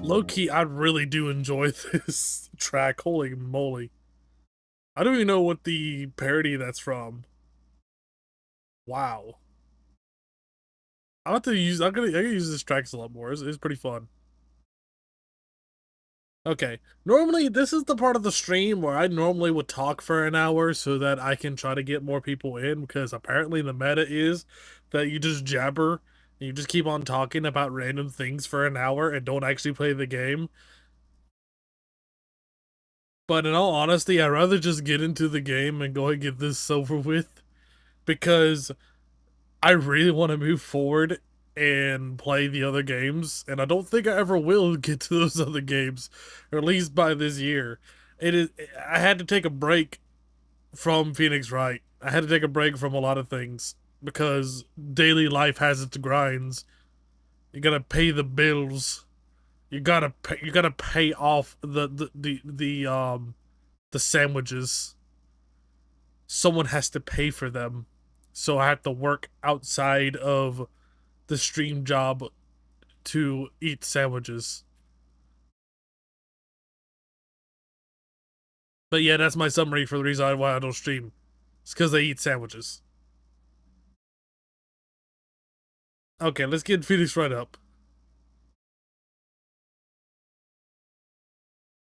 Low-key, I really do enjoy this track. Holy moly. I don't even know what the parody that's from. Wow. I have to use I gotta use this tracks a lot more. It's pretty fun. Okay. Normally this is the part of the stream where I normally would talk for an hour so that I can try to get more people in, because apparently the meta is that you just jabber and you just keep on talking about random things for an hour and don't actually play the game. But in all honesty, I'd rather just get into the game and go and get this over with, because I really want to move forward and play the other games, and I don't think I ever will get to those other games, or at least by this year. It is. I had to take a break from Phoenix Wright. I had to take a break from a lot of things because daily life has its grinds. You gotta pay the bills. You gotta pay off the sandwiches. Someone has to pay for them, so I have to work outside of the stream job to eat sandwiches. But yeah, that's my summary for the reason why I don't stream. It's because they eat sandwiches. Okay, let's get Phoenix right up.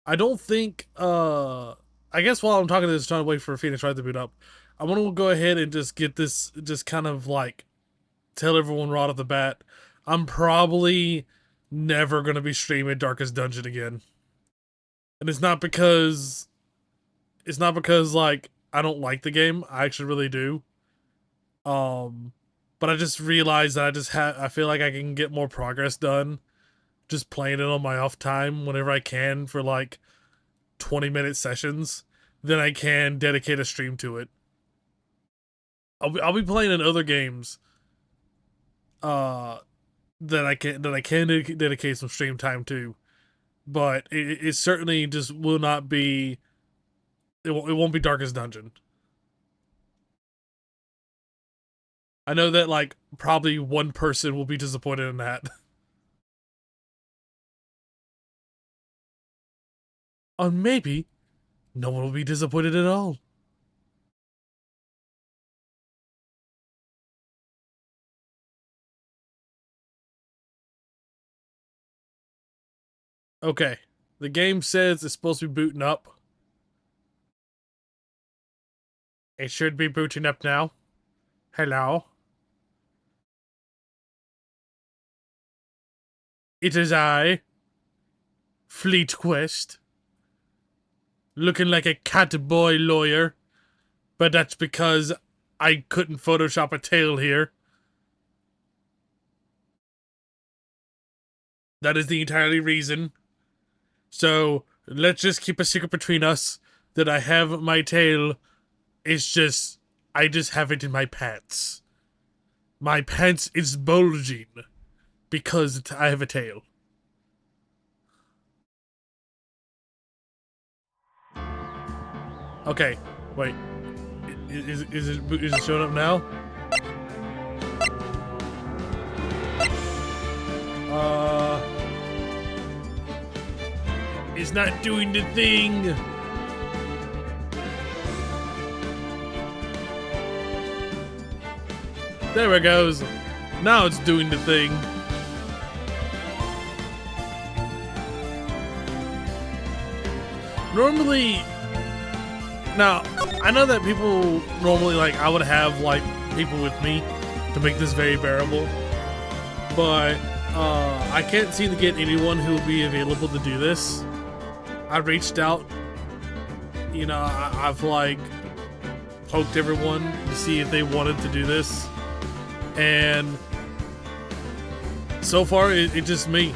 I don't think I guess while I'm talking to this, trying to wait for Phoenix Wright to boot up, I want to go ahead and just get this, just kind of like tell everyone right off the bat, I'm probably never gonna be streaming Darkest Dungeon again. And it's not because like I don't like the game. I actually really do. Um, but I just realized that I feel like I can get more progress done just playing it on my off time whenever I can for like 20-minute sessions than I can dedicate a stream to it. I'll be playing in other games uh that I can dedicate some stream time to, but it certainly just will not be it won't be Darkest Dungeon. I know that like probably one person will be disappointed in that. Or maybe no one will be disappointed at all. Okay. The game says it's supposed to be booting up. It should be booting up now. Hello. It is I, Fleet Quest, looking like a cat boy lawyer, but that's because I couldn't Photoshop a tail here. That is the entirely reason. So let's just keep a secret between us that I have my tail. It's just, I just have it in my pants. My pants is bulging because I have a tail. Okay, wait. Is it showing up now? It's not doing the thing. There it goes. Now it's doing the thing. Normally, now I know that people normally like I would have like people with me to make this very bearable, but I can't seem to get anyone who will be available to do this. I reached out, you know, I've like poked everyone to see if they wanted to do this, and so far it's just me.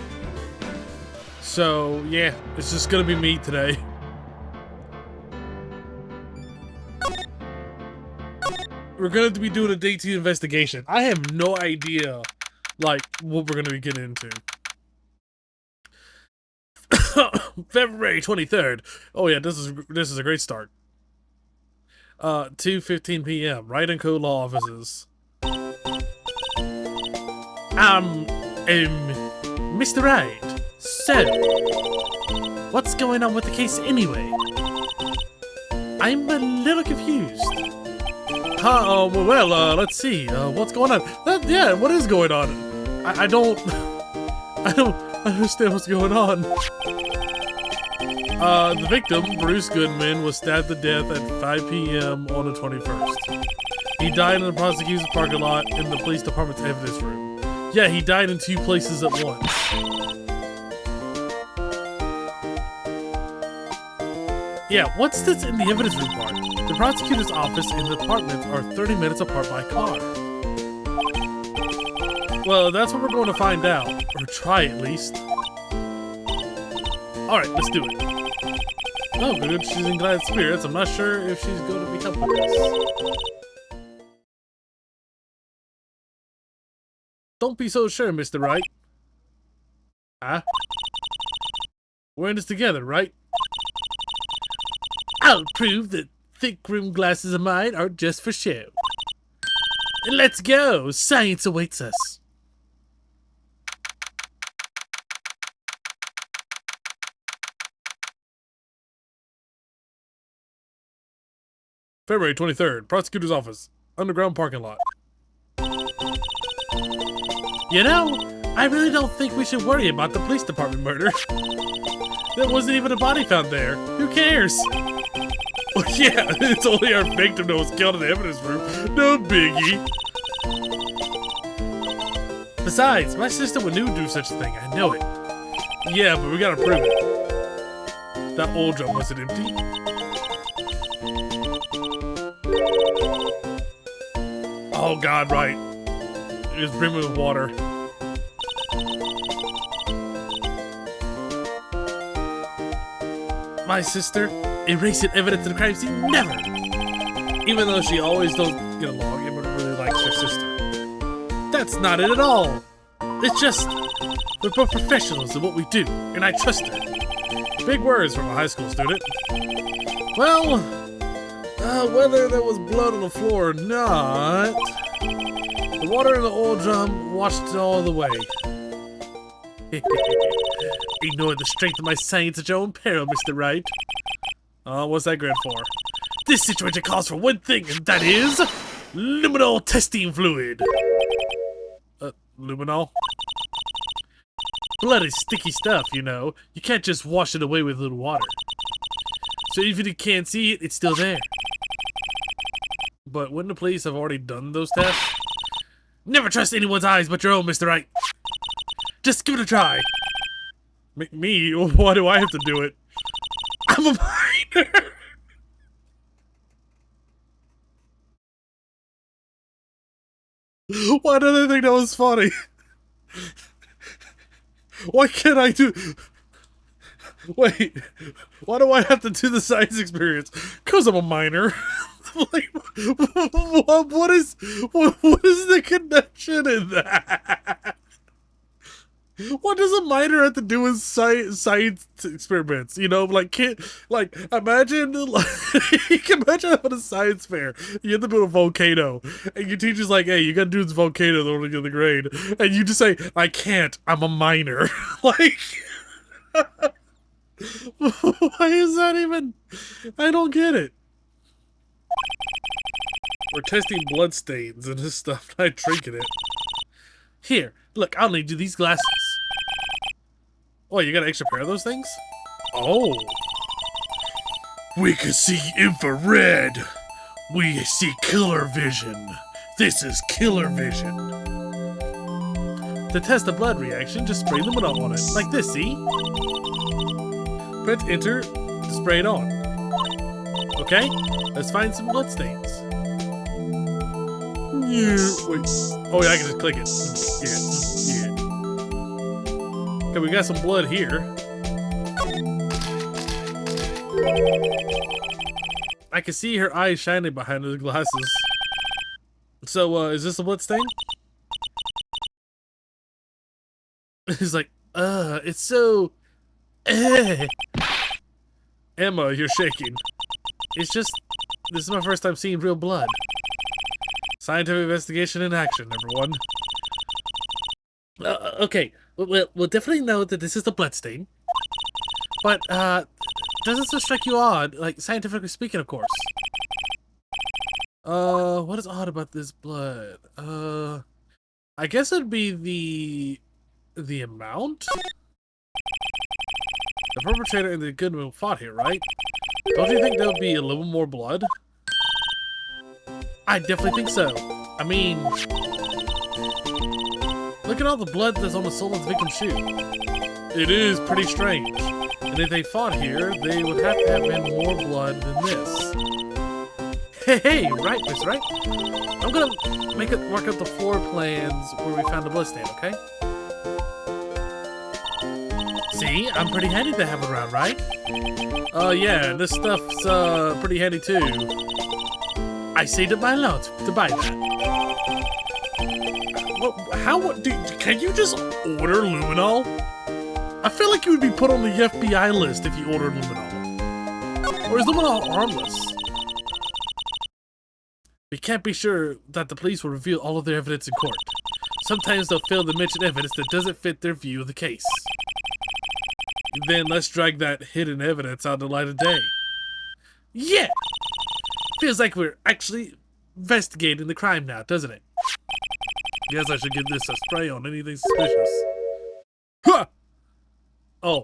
So yeah, it's just gonna be me today. We're gonna be doing a day 2 investigation. I have no idea, like, what we're gonna be getting into. February 23rd. Oh yeah, this is a great start. 2:15 p.m. Wright and Co. Law Offices. I'm Mr. Wright. So, what's going on with the case anyway? I'm a little confused. Let's see. What's going on? Yeah, what is going on? I don't understand what's going on. The victim, Bruce Goodman, was stabbed to death at 5 p.m. on the 21st. He died in the prosecutor's parking lot in the police department's evidence room. Yeah, he died in 2 places at once. Yeah, what's this in the evidence room part? The prosecutor's office and the apartment are 30 minutes apart by car. Well, that's what we're going to find out. Or try at least. Alright, let's do it. Oh, good, she's in glad spirits. I'm not sure if she's going to be helping us. Don't be so sure, Mr. Wright. Huh? We're in this together, right? I'll prove that thick rimmed glasses of mine aren't just for show. Let's go! Science awaits us. February 23rd, prosecutor's office, underground parking lot. You know, I really don't think we should worry about the police department murder. There wasn't even a body found there. Who cares? Well, yeah, it's only our victim that was killed in the evidence room. No biggie. Besides, my sister would never do such a thing. I know it. Yeah, but we gotta prove it. That old drum wasn't empty. Oh God, right. It was brimming with water. My sister, erasing evidence of the crime scene, never! Even though she always don't get along and really likes her sister. That's not it at all! It's just, we're both professionals in what we do, and I trust her. Big words from a high school student. Well, whether there was blood on the floor or not, the water in the oil drum washed it all the way. Ignore the strength of my science at your own peril, Mr. Wright. What's that grin for? This situation calls for one thing, and that is luminol testing fluid. Luminol? Blood is sticky stuff, you know. You can't just wash it away with a little water. So even if you can't see it, it's still there. But wouldn't the police have already done those tests? Never trust anyone's eyes but your own, Mr. Wright. Just give it a try. Me? Why do I have to do it? I'm a minor! Why did I think that was funny? Why can't I do... Wait, why do I have to do the science experience? Because I'm a minor. Like, what is the connection in that? What does a minor have to do with science experiments? You know, like, imagine, like, you can imagine having a science fair. You have to build a volcano, and your teacher's like, hey, you gotta do this volcano in order to get the grade. And you just say, I can't, I'm a minor. Like, why is that even, I don't get it. We're testing blood stains and this stuff, not drinking it. Here, look, I'll need you these glasses. Oh, you got an extra pair of those things? Oh. We can see infrared. We see killer vision. This is killer vision. To test the blood reaction, just spray luminol on it. Like this, see? Press enter to spray it on. Okay, let's find some blood stains. Wait. Oh yeah, I can just click it. Yeah. Okay, we got some blood here. I can see her eyes shining behind those glasses. So, is this a blood stain? He's like, it's so... Emma, you're shaking. It's just, this is my first time seeing real blood. Scientific investigation in action, everyone. Okay, We'll definitely know that this is the bloodstain. But, doesn't this strike you odd? Like, scientifically speaking, of course. What is odd about this blood? I guess it'd be the amount? The perpetrator and the Goodman fought here, right? Don't you think there'll be a little more blood? I definitely think so. I mean, look at all the blood that's on the sole of the victim's shoe. It is pretty strange. And if they fought here, they would have to have been more blood than this. Hey, right, Miss Right? I'm gonna work out the floor plans where we found the bloodstain, okay? See, I'm pretty handy to have around, right? Oh yeah, this stuff's pretty handy too. I saved up my allowance to buy that. Can you just order luminol? I feel like you would be put on the FBI list if you ordered luminol. Or is luminol harmless? We can't be sure that the police will reveal all of their evidence in court. Sometimes they'll fail to mention evidence that doesn't fit their view of the case. Then let's drag that hidden evidence out to light of day. Yeah! Feels like we're actually investigating the crime now, doesn't it? Guess I should give this a spray on anything suspicious. Huh! Oh.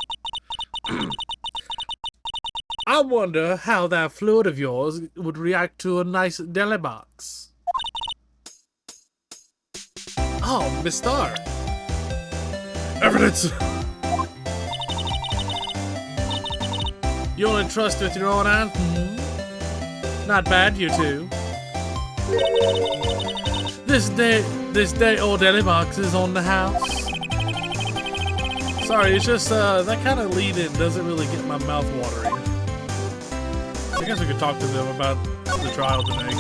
I wonder how that fluid of yours would react to a nice deli box. Oh, Miss Star. Evidence! You only trust with your own eyes? Mm-hmm. Not bad, you two. This day old deli box is on the house. Sorry, it's just that kind of lead-in doesn't really get my mouth watering. I guess we could talk to them about the trial today.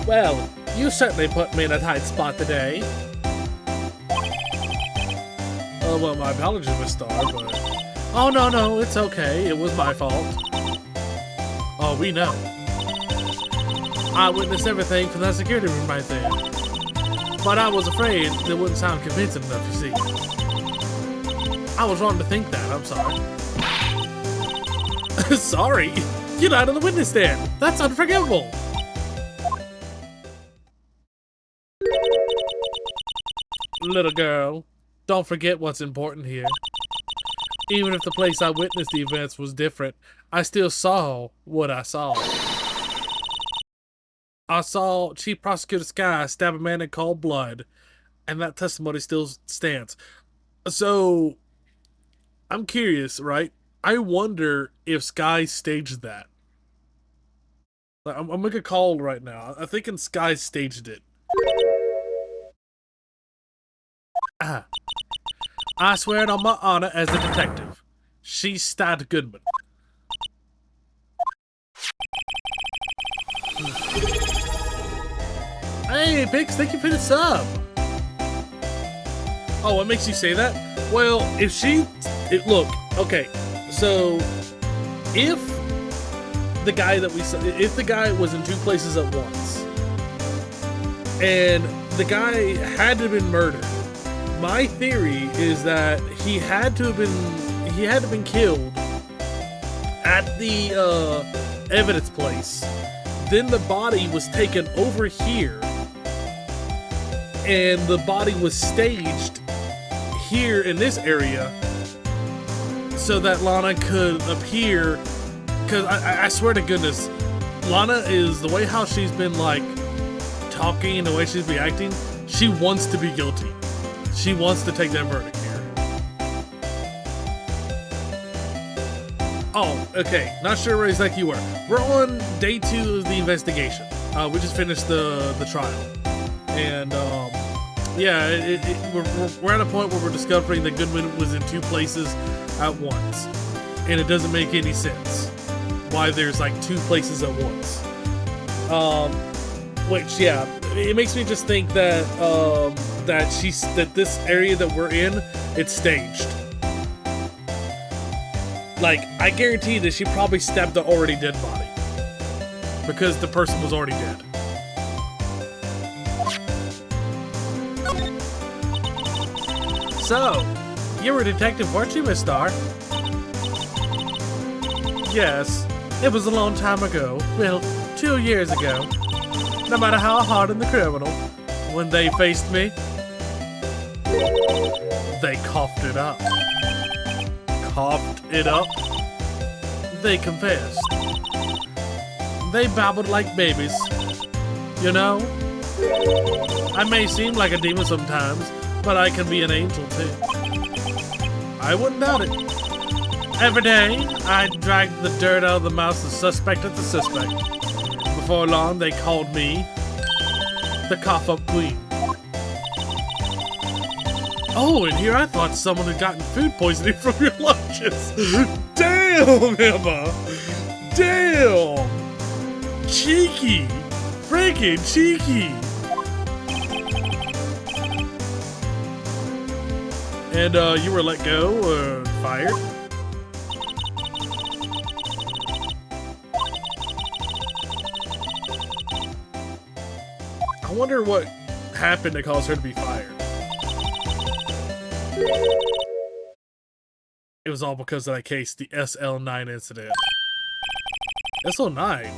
Well, you certainly put me in a tight spot today. Oh, well, my apologies, Miss Star, but... Oh, no, it's okay. It was my fault. Oh, we know. I witnessed everything from that security room right there. But I was afraid it wouldn't sound convincing enough, you see. I was wrong to think that, I'm sorry. Sorry? You're not on the witness stand. That's unforgivable. Little girl, don't forget what's important here. Even if the place I witnessed the events was different, I still saw what I saw. I saw Chief Prosecutor Sky stab a man in cold blood, and that testimony still stands. So, I'm curious, right? I wonder if Sky staged that. I'm making a call right now. I'm thinking Sky staged it. I swear it on my honor as a detective. She stabbed Goodman. Hey, Pix, thank you for the sub. Oh, what makes you say that? Well, look, okay, so if the guy was in two places at once, and the guy had to have been murdered, my theory is that he had to have been killed at the evidence place. Then the body was taken over here, and the body was staged here in this area so that Lana could appear. Because I swear to goodness, Lana is, the way how she's been like talking, the way she's been acting, she wants to be guilty. She wants to take that verdict here. Oh, okay. Not sure where exactly you were. We're on day 2 of the investigation. We just finished the trial. And, yeah, we're at a point where we're discovering that Goodman was in two places at once. And it doesn't make any sense why there's like two places at once. Which, yeah, it makes me just think that, that this area that we're in, it's staged. Like, I guarantee that she probably stabbed the already dead body. Because the person was already dead. So, you were a detective, weren't you, Miss Star? Yes, it was a long time ago. Well, 2 years ago. No matter how hardened the criminal, when they faced me, they coughed it up. Coughed it up? They confessed. They babbled like babies. You know, I may seem like a demon sometimes, but I can be an angel too. I wouldn't doubt it. Every day, I dragged the dirt out of the mouth of suspect after suspect. Before long, they called me the cough-up queen. Oh, and here I thought someone had gotten food poisoning from your lunches. Damn, Emma! Damn! Cheeky! Freaking cheeky! And, you were let go, or fired? I wonder what happened to cause her to be fired. It was all because of that case, the SL9 incident. SL9?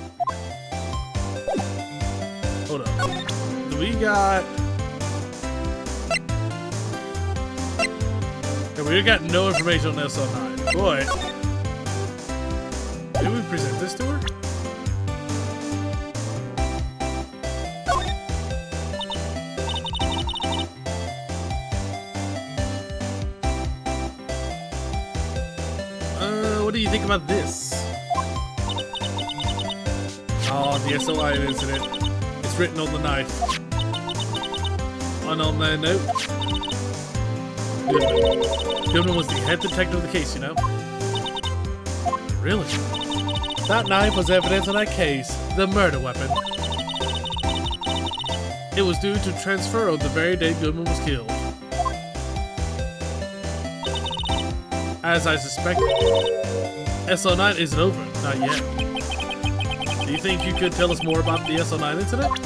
Hold up. We got... Yeah, we got no information on SL9. Boy. Did we present this to her? What do you think about this? Oh, the SL9 incident. It's written on the knife. And on that note, Goodman was the head detective of the case, you know? Really? That knife was evidence in that case, the murder weapon. It was due to transfer the very day Goodman was killed. As I suspected, SL9 isn't over, not yet. Do you think you could tell us more about the SL9 incident?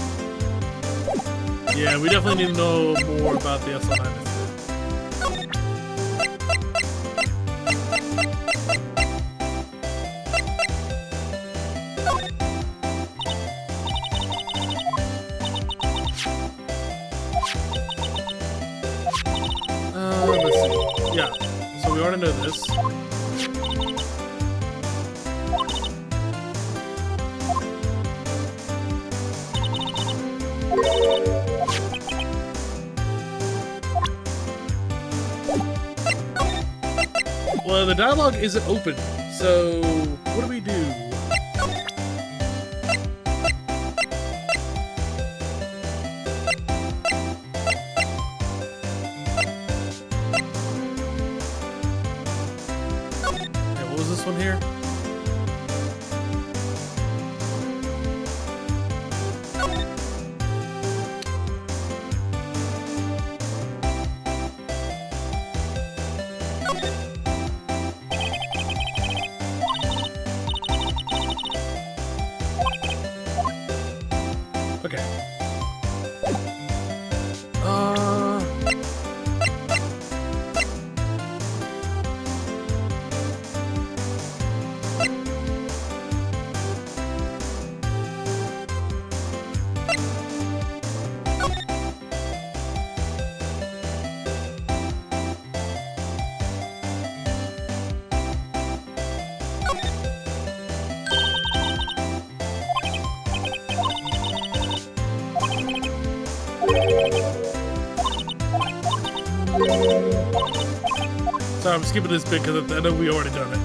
Yeah, we definitely need to know more about the SL9 incident. Let's see. Yeah, so we already know this. Well, the dialogue isn't open, so what do we do? Okay, what was this one here? Okay. Sorry, I'm skipping this bit because I know we already done it.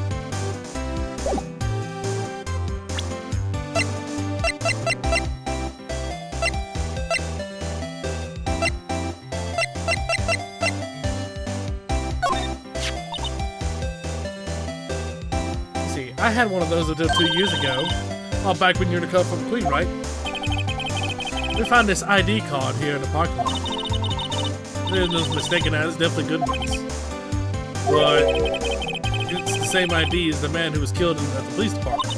See, I had one of those until 2 years ago. All back when you were the Cup from Queen, right? We found this ID card here in the parking lot. There's no mistaken that, it's definitely good ones. But it's the same ID as the man who was killed at the police department.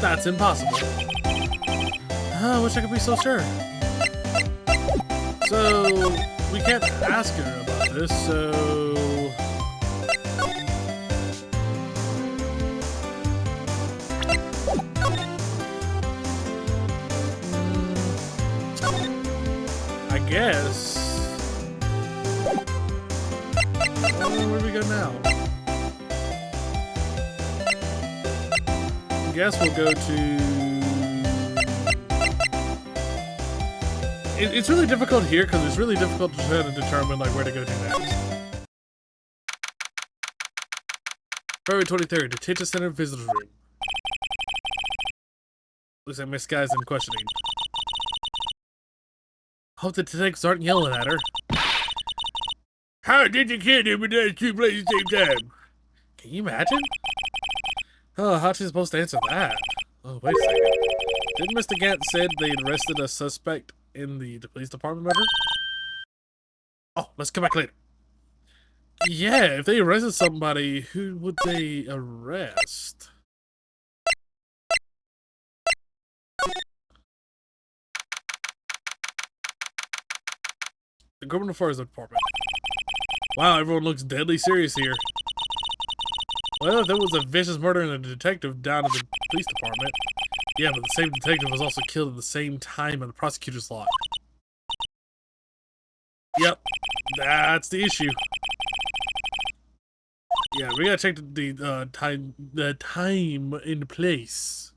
That's impossible. I wish I could be so sure. So, we can't ask her about this, so... I guess... Oh, where do we go now? I guess we'll go to... It's really difficult here because it's really difficult to try to determine like where to go to next. February 23rd, Detention Center Visitors Room. Looks like Miss Guy's in questioning. Hope the detectives aren't yelling at her. How did you kill him in those two places at the same time? Can you imagine? Oh, how's she supposed to answer that? Oh, wait a second. Didn't Mr. Gant said they arrested a suspect in the police department murder? Oh, let's come back later. Yeah, if they arrested somebody, who would they arrest? The criminal affairs department. Wow, everyone looks deadly serious here. Well, if there was a vicious murder in a detective down at the police department, yeah, but the same detective was also killed at the same time in the prosecutor's lot. Yep, that's the issue. Yeah, we gotta check the time and place.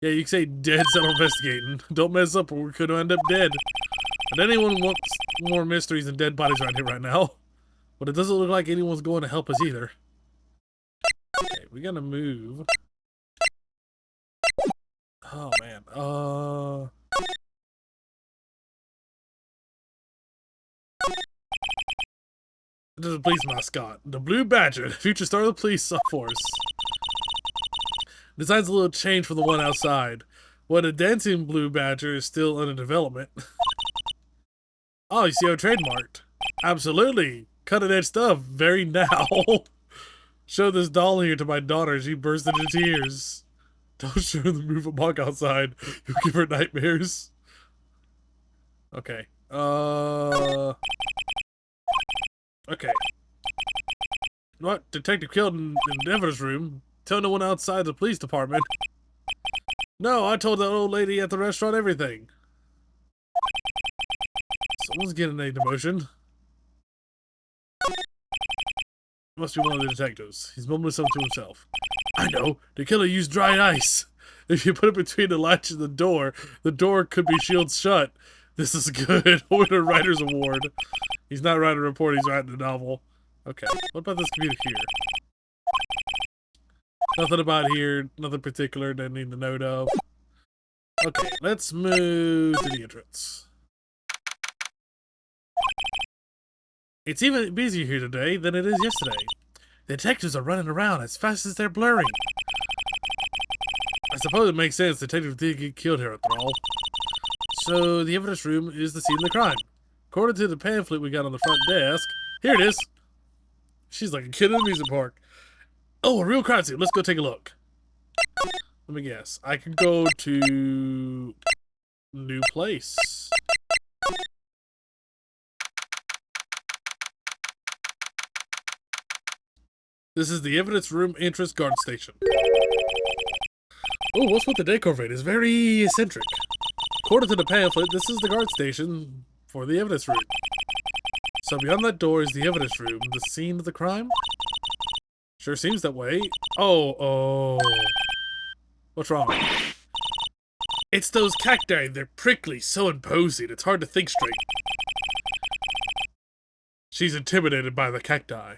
Yeah, you can say dead settle investigating. Don't mess up or we could end up dead. And anyone wants more mysteries and dead bodies around here right now. But it doesn't look like anyone's going to help us either. Okay, we gotta move. Oh man, this is a police mascot. The Blue Badger, the future star of the police force. Design's a little change from the one outside. What a dancing Blue Badger is still under development. Oh, you see how trademarked? Absolutely. Cutting edge stuff. Very now. Show this doll here to my daughter. She burst into tears. Don't show her the movie block outside. You'll give her nightmares. Okay. Okay. What? Detective killed in the evidence room. Tell no one outside the police department. No, I told that old lady at the restaurant everything. Someone's getting a demotion. Must be one of the detectives. He's mumbling something to himself. I know. The killer used dry ice. If you put it between the latch and the door could be shielded shut. This is good. Win a writer's award. He's not writing a report, he's writing a novel. Okay. What about this computer here? Nothing about here. Nothing particular that I need to note of. Okay, let's move to the entrance. It's even busier here today than it is yesterday. The detectives are running around as fast as they're blurring. I suppose it makes sense. The detective did get killed here after all. So the evidence room is the scene of the crime. According to the pamphlet we got on the front desk, here it is. She's like a kid in an amusement park. Oh, a real crime scene. Let's go take a look. Let me guess. I could go to new place. This is the evidence room entrance guard station. Oh, what's with the decor of it? It's very eccentric. According to the pamphlet, this is the guard station for the evidence room. So beyond that door is the evidence room, the scene of the crime? Sure seems that way. Oh. What's wrong? It's those cacti. They're prickly, so imposing. It's hard to think straight. She's intimidated by the cacti.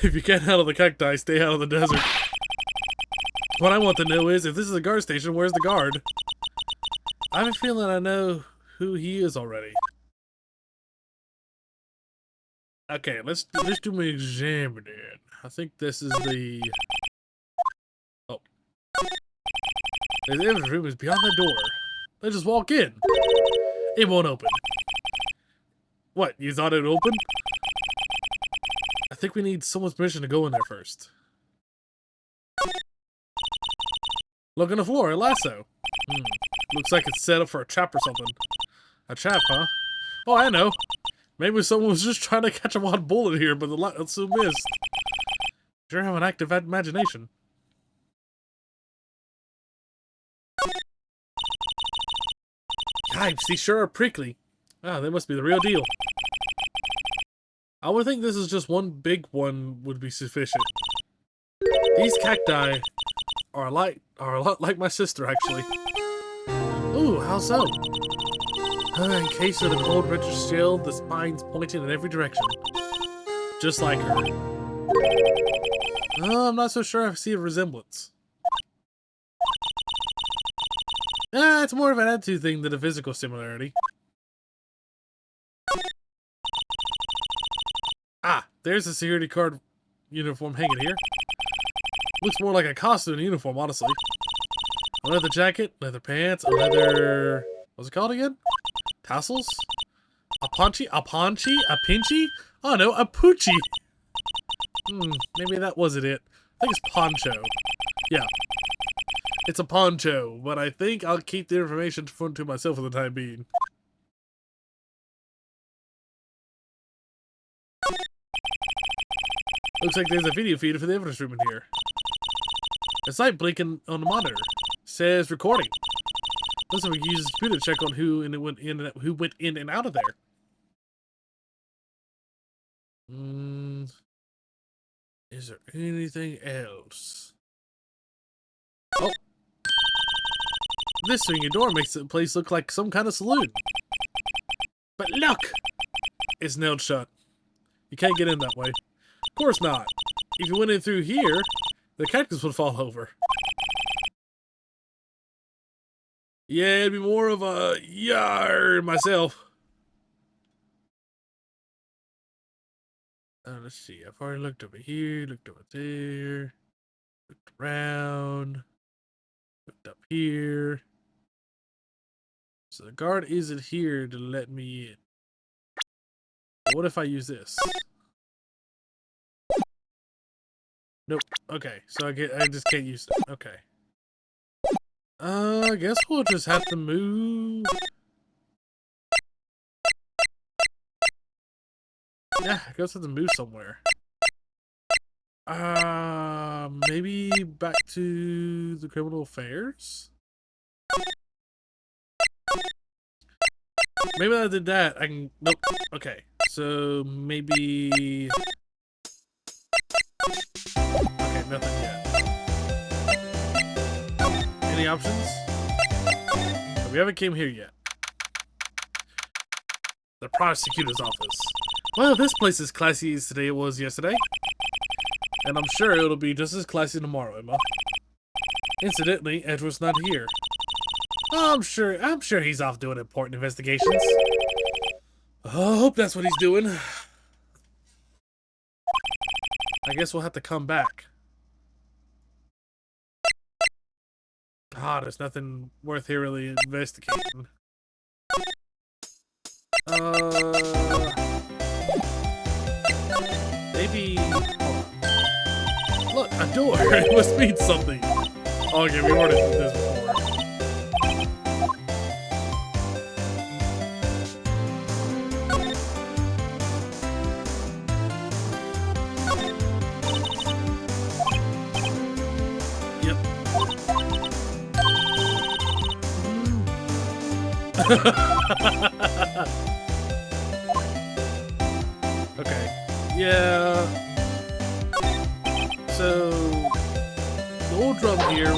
If you can't handle the cacti, stay out of the desert. What I want to know is, if this is a guard station, where's the guard? I have a feeling I know who he is already. Okay, let's do my examining. I think this is the... Oh. The evidence room is beyond the door. Let's just walk in. It won't open. What, you thought it would open? I think we need someone's permission to go in there first. Look on the floor, a lasso. Looks like it's set up for a trap or something. A trap, huh? Oh, I know. Maybe someone was just trying to catch a wild bullet here, but the light also missed. Sure have an active imagination. Yipes, these sure are prickly. Ah, they must be the real deal. I would think this is just one big one would be sufficient. These cacti are a lot like my sister, actually. Ooh, how so? Encased in a cold reddish shell, the spines pointing in every direction. Just like her. I'm not so sure I see a resemblance. It's more of an attitude thing than a physical similarity. Ah, there's a security guard uniform hanging here. Looks more like a costume than a uniform, honestly. A leather jacket, leather pants, a leather... What's it called again? Tassels? A pinchy? A pinchy? Oh no, a poochie! Maybe that wasn't it. I think it's poncho. Yeah. It's a poncho, but I think I'll keep the information to myself for the time being. Looks like there's a video feed for the evidence room in here. A light blinking on the monitor. Says recording. Looks like we can use this computer to check on who went in and out of there. Is there anything else? Oh. This swinging door makes the place look like some kind of saloon. But look! It's nailed shut. You can't get in that way. Of course not. If you went in through here, the cactus would fall over. Yeah, it'd be more of a yar myself. Let's see. I've already looked over here, looked over there, looked around, looked up here. So the guard isn't here to let me in. But what if I use this? Nope. Okay, so I just can't use it. Okay. I guess we'll just have to move. Yeah, I guess I have to move somewhere. Maybe back to the criminal affairs? Maybe I did that. I can. Nope. Okay. So maybe. Okay, nothing yet. Any options? We haven't came here yet. The prosecutor's office. Well, this place is classy as today it was yesterday. And I'm sure it'll be just as classy tomorrow, Emma. Incidentally, Edward's not here. I'm sure he's off doing important investigations. I hope that's what he's doing. I guess we'll have to come back. There's nothing worth here really investigating. Maybe... Look, a door! It must mean something! Okay, we already did this before. Okay. Yeah. So the old drum here. I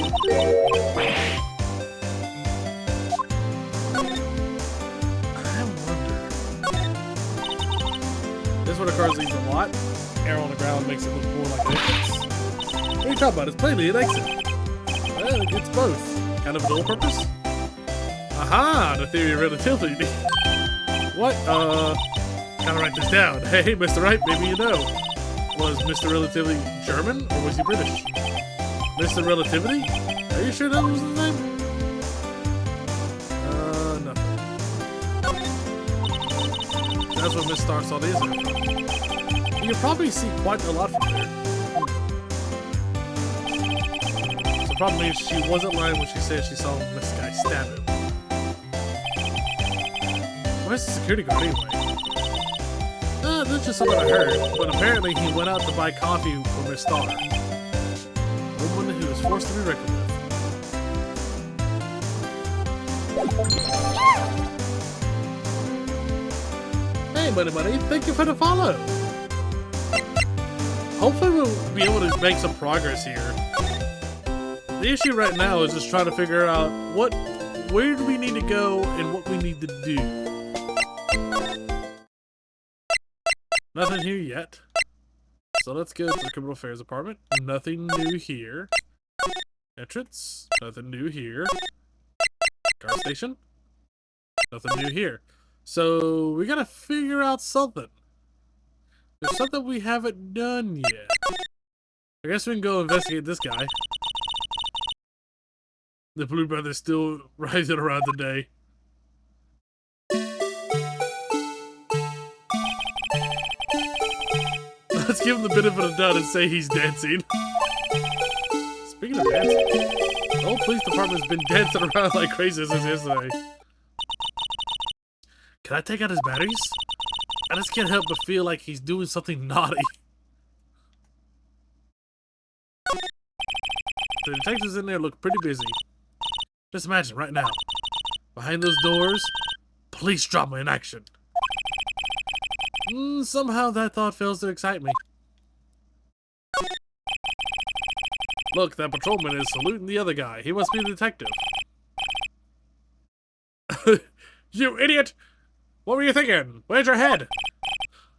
wonder. This one occurs a lot. Arrow on the ground makes it look more like an exit. What are you talking about? It's plainly an exit. Well, it's both. Kind of a dual purpose. Aha! The theory of relativity. What? Gotta write this down. Hey, Mr. Wright, maybe you know. Was Mr. Relativity German, or was he British? Mr. Relativity? Are you sure that was his name? Nothing. That's what Miss Starsalt is. You can probably see quite a lot from there. So the problem is she wasn't lying when she said she saw this guy stab him. Where's the security guard anyway? That's just something I heard, but apparently he went out to buy coffee for Miss Star. A woman who was forced to be reckoned with. Hey, buddy, thank you for the follow. Hopefully we'll be able to make some progress here. The issue right now is just trying to figure out where do we need to go and what we need to do. Nothing here yet. So let's go to the criminal affairs department. Nothing new here. Entrance. Nothing new here. Car station. Nothing new here. So we gotta figure out something. There's something we haven't done yet. I guess we can go investigate this guy. The Blue Brother's still rising around the day. Let's give him the benefit of the doubt and say he's dancing. Speaking of dancing, the whole police department's been dancing around like crazy since yesterday. Can I take out his batteries? I just can't help but feel like he's doing something naughty. The detectives in there look pretty busy. Just imagine right now, behind those doors, police drama in action. Somehow that thought fails to excite me. Look, that patrolman is saluting the other guy. He must be the detective. You idiot! What were you thinking? Where's your head?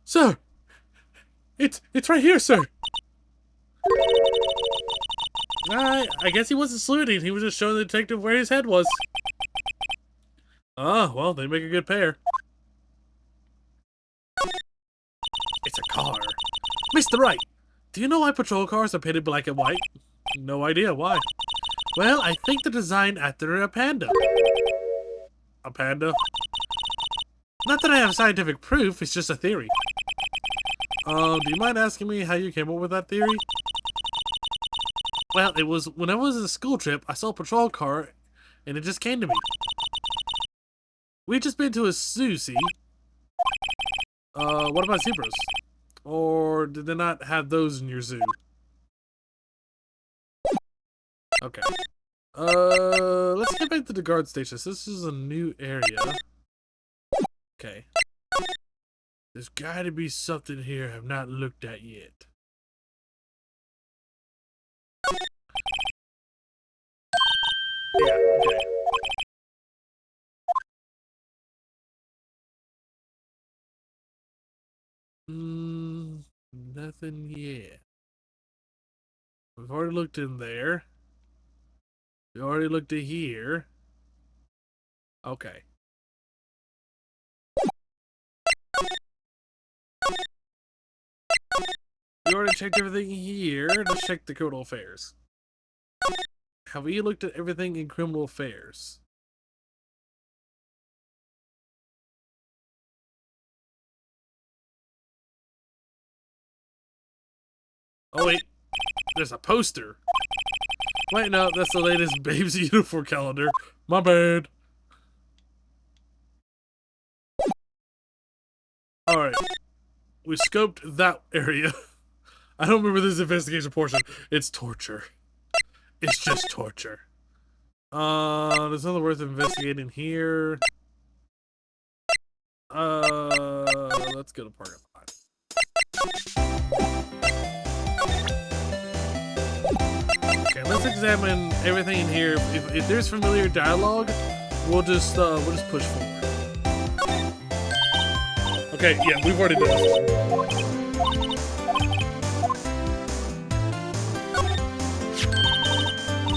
Sir! It's right here, sir! I guess he wasn't saluting. He was just showing the detective where his head was. Oh, well, they make a good pair. It's a car. Mr. Wright, do you know why patrol cars are painted black and white? No idea why. Well, I think they're designed after a panda. A panda? Not that I have scientific proof, it's just a theory. Do you mind asking me how you came up with that theory? Well, it was when I was on a school trip, I saw a patrol car, and it just came to me. We'd just been to a zoo, see? What about zebras? Or did they not have those in your zoo? Okay. Let's get back to the guard station. This is a new area. Okay. There's gotta be something here I've not looked at yet. Yeah, okay. Nothing yet. We've already looked in there. We already looked at here. Okay. We already checked everything here. Let's check the criminal affairs. Have we looked at everything in criminal affairs? Oh wait, there's a poster. Wait, no, that's the latest Babes Uniform calendar. My bad. Alright. We scoped that area. I don't remember this investigation portion. It's torture. It's just torture. There's nothing worth investigating here. Let's go to parking lot. Okay, let's examine everything in here. If there's familiar dialogue, we'll just push forward. Okay, yeah, we've already done this one.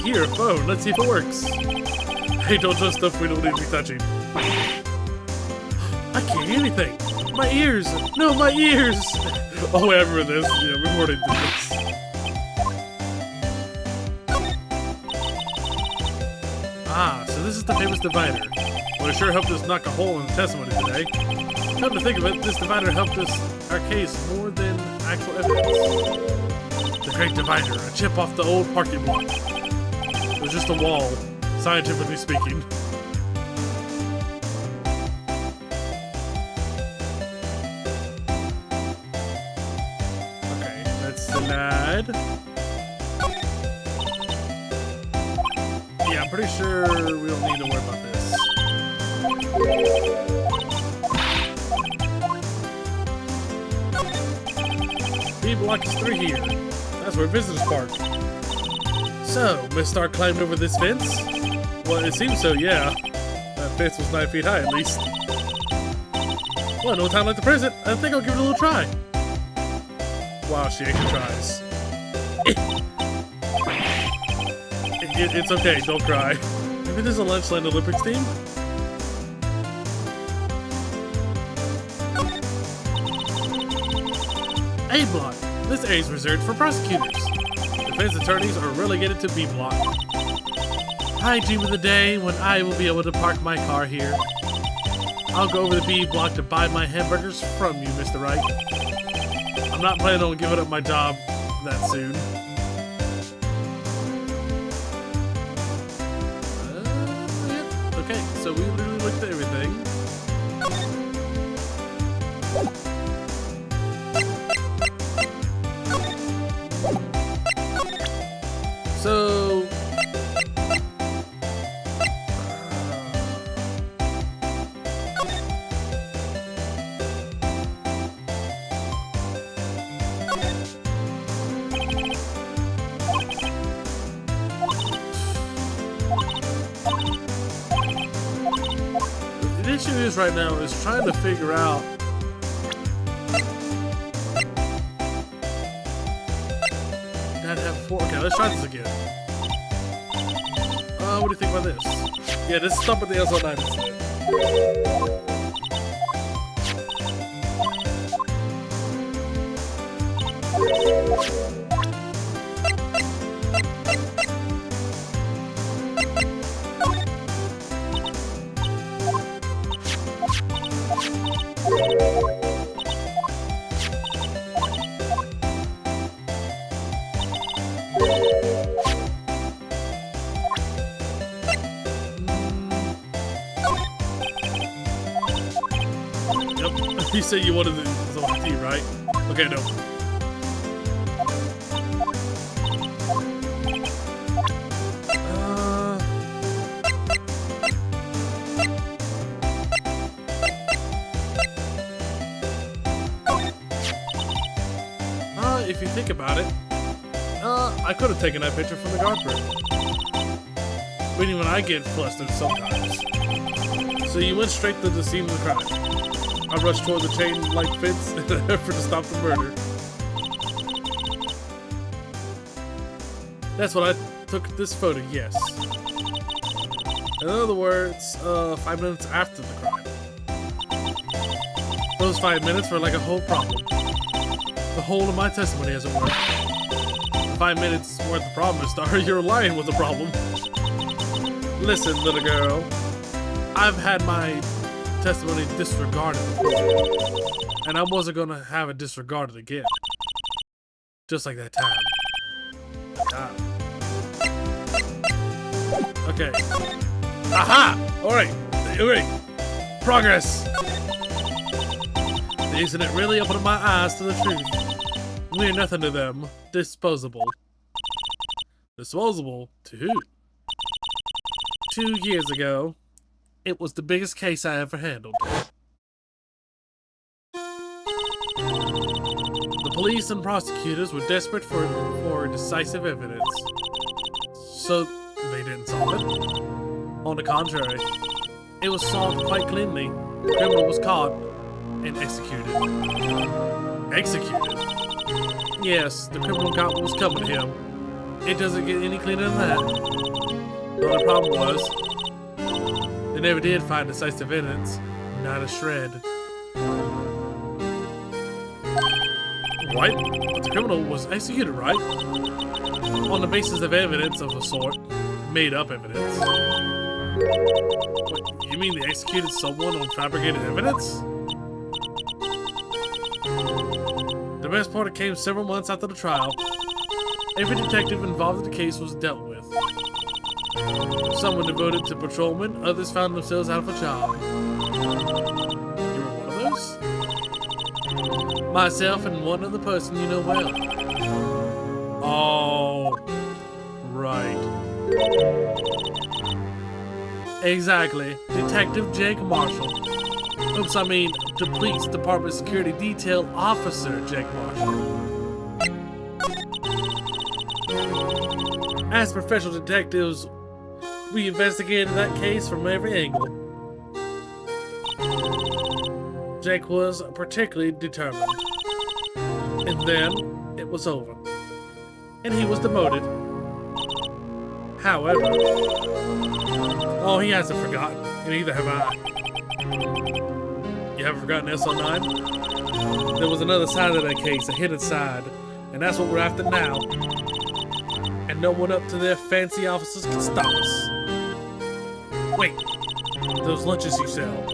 Here, phone. Let's see if it works. Hey, don't touch stuff we don't need to be touching. I can't hear anything. My ears. No, my ears. Oh, wait, I remember this. Yeah, we've already done this. Ah, so this is the famous divider. Well, it sure helped us knock a hole in the testimony today. Come to think of it, this divider helped us our case more than actual evidence. The Great Divider, a chip off the old parking block. It was just a wall, scientifically speaking. red? Yeah, I'm pretty sure we don't need to worry about this. B block is 3 here. That's where visitors park. So, Miss Stark climbed over this fence? Well, it seems so, yeah. That fence was 9 feet high, at least. Well, no time like the present. I think I'll give it a little try. Wow, she actually tries. It's okay, don't cry. Maybe there's a Lunchland Olympics team? A block. This area is reserved for prosecutors. Defense attorneys are relegated to B block. I dream of the day when I will be able to park my car here. I'll go over the B block to buy my hamburgers from you, Mr. Wright. I'm not planning on giving up my job that soon. Yeah. Okay, so we literally looked at everything. So... the issue is right now is trying to figure out that have 4. Okay, let's try this again. What do you think about this? Yeah, this is stop at the SL9 instead. You said you wanted the tea, right? Okay, no. If you think about it, I could have taken that picture from the guardroom. But even I get flustered sometimes. So you went straight to the scene of the crime. I rushed toward the chain-like fence in an effort to stop the murder. That's what I took this photo, yes. In other words, 5 minutes after the crime. Those 5 minutes were like a whole problem. The whole of my testimony, as it were. 5 minutes weren't the problem, Star. Your lying was the problem. Listen, little girl. I've had my testimony disregarded before, and I wasn't gonna have it disregarded again. Just like that time. Okay. Aha! Alright. Alright. Progress! The incident really opened my eyes to the truth. We're nothing to them. Disposable. Disposable? To who? 2 years ago, it was the biggest case I ever handled. The police and prosecutors were desperate for decisive evidence. So they didn't solve it. On the contrary, it was solved quite cleanly. The criminal was caught and executed. Executed? Yes, the criminal got what was coming to him. It doesn't get any cleaner than that. The only problem was, they never did find decisive evidence, not a shred. Right? But the criminal was executed, right? On the basis of evidence of a sort. Made up evidence. What, you mean they executed someone on fabricated evidence? The best part, it came several months after the trial. Every detective involved in the case was dealt with. Some were devoted to patrolmen, others found themselves out of a job. You were one of those? Myself and one other person you know well. Oh, right. Exactly. Detective Jake Marshall. Oops, I mean, the Police Department Security Detail Officer Jake Marshall. As professional detectives, we investigated that case from every angle. Jake was particularly determined. And then, it was over. And he was demoted. However, oh, he hasn't forgotten, and neither have I. You haven't forgotten SO9? There was another side of that case, a hidden side, and that's what we're after now. And no one up to their fancy offices can stop us. Wait, those lunches you sell.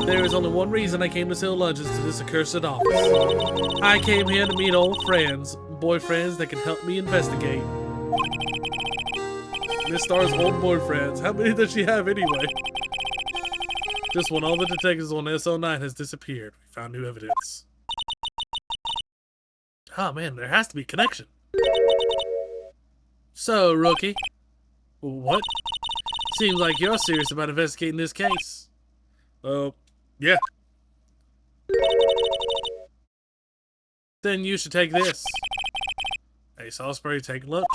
There is only one reason I came to sell lunches to this accursed office. I came here to meet old friends, boyfriends that can help me investigate. Miss Star's old boyfriends. How many does she have anyway? Just when all the detectives on SO9 has disappeared, we found new evidence. Oh man, there has to be a connection. So, rookie. What? Seems like you're serious about investigating this case. Yeah. Then you should take this. Hey, Salisbury, take lunch.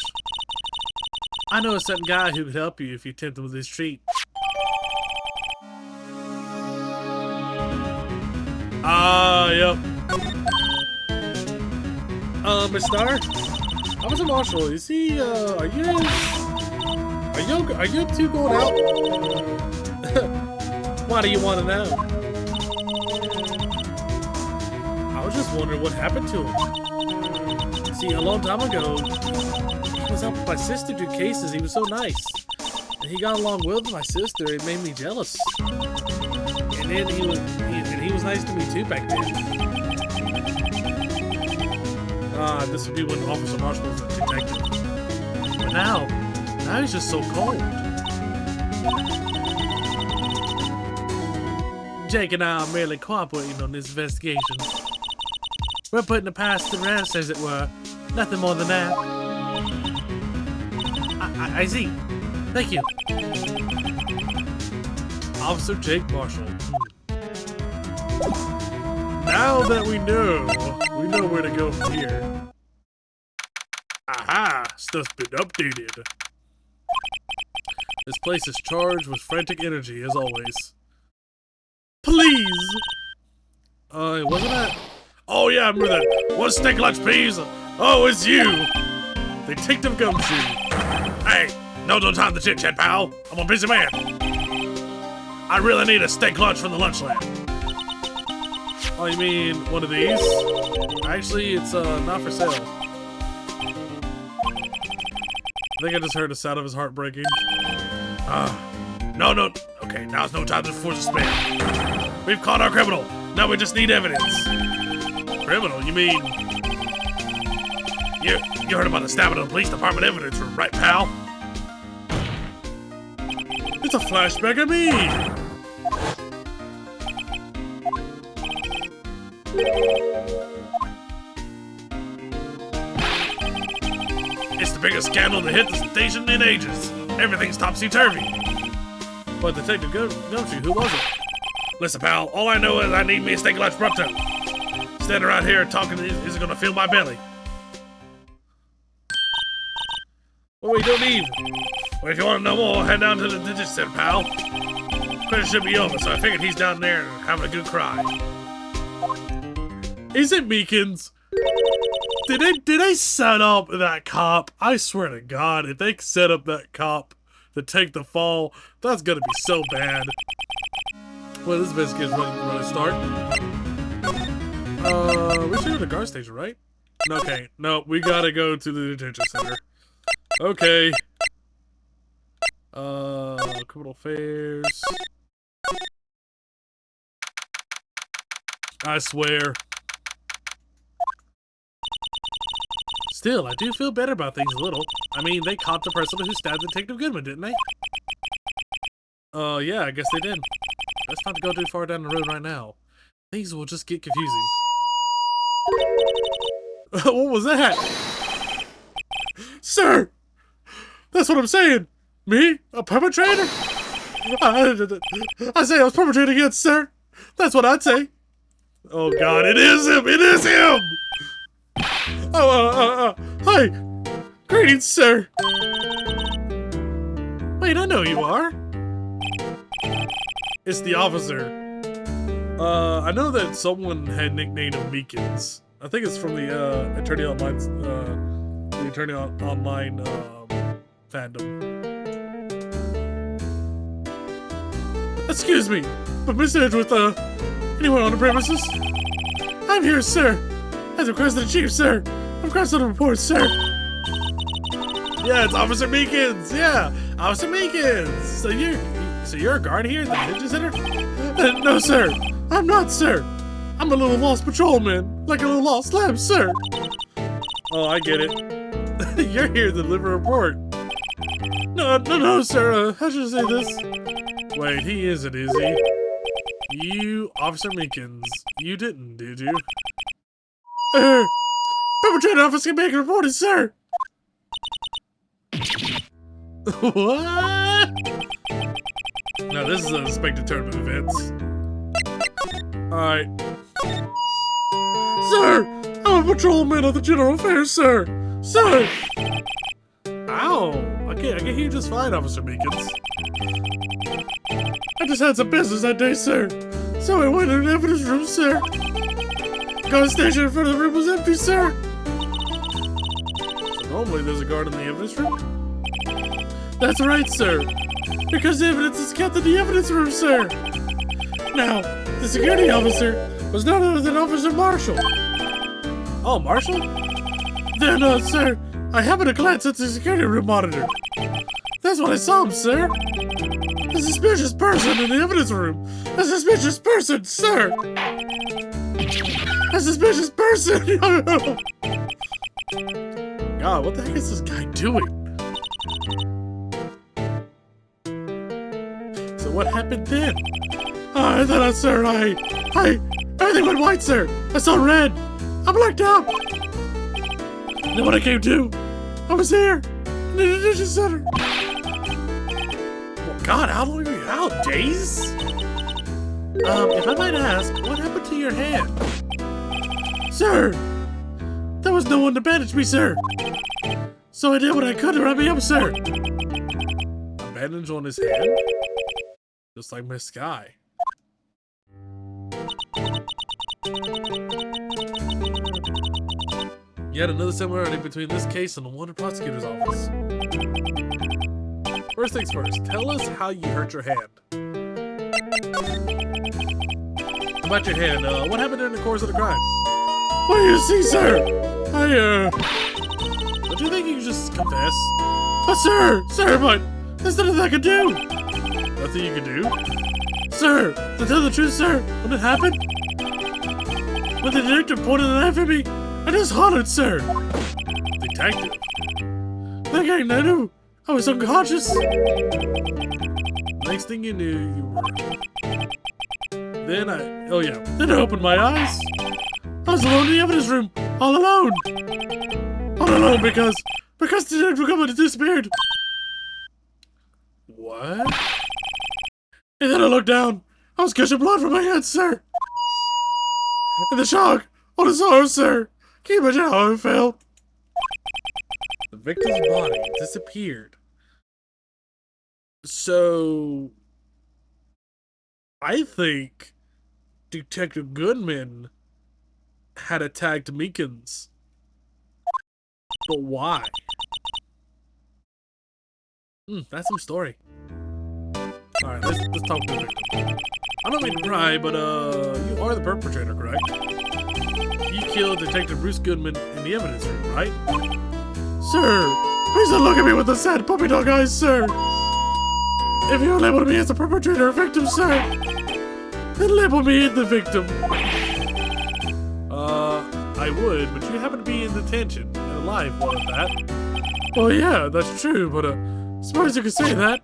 I know a certain guy who could help you if you tempt him with this treat. Yep. Miss Star? Officer Marshall, is he, are you two going out? Why do you want to know? I was just wondering what happened to him. See, a long time ago, he was helping my sister do cases. He was so nice. And he got along well with my sister. It made me jealous. And then he was nice to me too back then. This would be when Officer Marshall was a detective. But now he's just so cold. Jake and I are merely cooperating on this investigation. We're putting the past to rest, as it were. Nothing more than that. I see. Thank you. Officer Jake Marshall. Now that we know where to go from here. Aha! Stuff's been updated. This place is charged with frantic energy, as always. Please! Wasn't that? Oh yeah, I remember that. One steak lunch, please! Oh, it's you! Detective Gumshoe. Hey, no time to chit-chat, pal. I'm a busy man. I really need a steak lunch from the lunch lab. Oh, you mean one of these? Actually, it's not for sale. I think I just heard the sound of his heart breaking. No. Okay, now's no time to force a spam. We've caught our criminal. Now we just need evidence. Criminal? You mean... You heard about the stabbing of the police department evidence room, right, pal? It's a flashback of me! It's the biggest scandal to hit the station in ages. Everything's topsy-turvy. But Detective Gumshoe, who was it? Listen, pal, all I know is I need me a steak lunch pronto. Standing around here talking isn't gonna fill my belly. What are we gonna need? Well, if you want to know more, head down to the Digit Center, pal. Credit should be over, so I figured he's down there having a good cry. Is it Meekins? Did they set up that cop? I swear to God, if they set up that cop to take the fall, that's gonna be so bad. Well, this investigation's ready to start. We should go to the guard station, right? Okay, no, we gotta go to the detention center. Okay. Criminal affairs. I swear. Still, I do feel better about things a little. I mean, they caught the person who stabbed Detective Goodman, didn't they? Yeah, I guess they did. Let's not go too far down the road right now. Things will just get confusing. What was that? Sir! That's what I'm saying! Me? A perpetrator? I say I was perpetrated against, sir! That's what I'd say! Oh god, it is him! It is him! Hi! Greetings, sir! Wait, I know who you are. It's the officer. I know that someone had nicknamed him Meekins. I think it's from the Attorney Online, fandom. Excuse me, but Mr. Edgeworth, anyone on the premises? I'm here, sir. As requested the chief, sir. I've got some reports, sir. Yeah, it's Officer Meekins. Yeah, Officer Meekins. So you're a guard here at the Ninja Center? No, sir. I'm not, sir. I'm a little lost patrolman, like a little lost lamb, sir. Oh, I get it. You're here to deliver a report. No, sir. How should I say this? Wait, he isn't, is he? You, Officer Meekins, you didn't, did you? Perpetrator office can make a report, sir. What? Now this is unexpected turn of events. Alright. Sir! I'm a patrolman of the General Affairs, sir! Sir! Ow! I can hear you just fine, Officer Meekins. I just had some business that day, sir. So I went in the evidence room, sir. Guard station in front of the room was empty, sir. So normally there's a guard in the evidence room? That's right, sir. Because the evidence is kept in the evidence room, sir. Now, the security officer was none other than Officer Marshall. Oh, Marshall? Then, sir, I happened to glance at the security room monitor. That's when I saw him, sir. A suspicious person in the evidence room. A suspicious person, sir. A suspicious person. God, what the heck is this guy doing? So what happened then? I thought, sir, everything went white, sir. I saw red. I blacked out. And then when I came to, I was there in the detention center. Well, God, how long were you out? Days? If I might ask, what happened to your hand? Sir, there was no one to bandage me, sir. So I did what I could to wrap me up, sir. A bandage on his hand? Just like my sky. Yet another similarity between this case and the one in the prosecutor's office. First things first, tell us how you hurt your hand. About your hand, what happened during the course of the crime? What do you see, sir? Don't you think you can just confess? But sir, but there's nothing I can do. Nothing you can do? Sir, to tell the truth, sir, when it happened, when the detective pointed the knife at me, I just hollered, sir. Detective? That guy knew I was unconscious. Next thing you knew, you were... Then I opened my eyes. I was alone in the evidence room, all alone. All alone because the detective company disappeared. What? And then I looked down. I was gushing blood from my head, sir. And the shock, all the sorrow, sir. Can you imagine how I felt? The victim's body disappeared. So, I think Detective Goodman had attacked Meekins. But why? That's some story. Alright, let's talk to the victim. I don't mean to pry, but you are the perpetrator, correct? You killed Detective Bruce Goodman in the evidence room, right? Sir, please don't look at me with the sad puppy dog eyes, sir. If you label me as a perpetrator or victim, sir, then label me the victim. I would, but you happen to be in detention and alive while at that. Well, yeah, that's true, but suppose you could say that.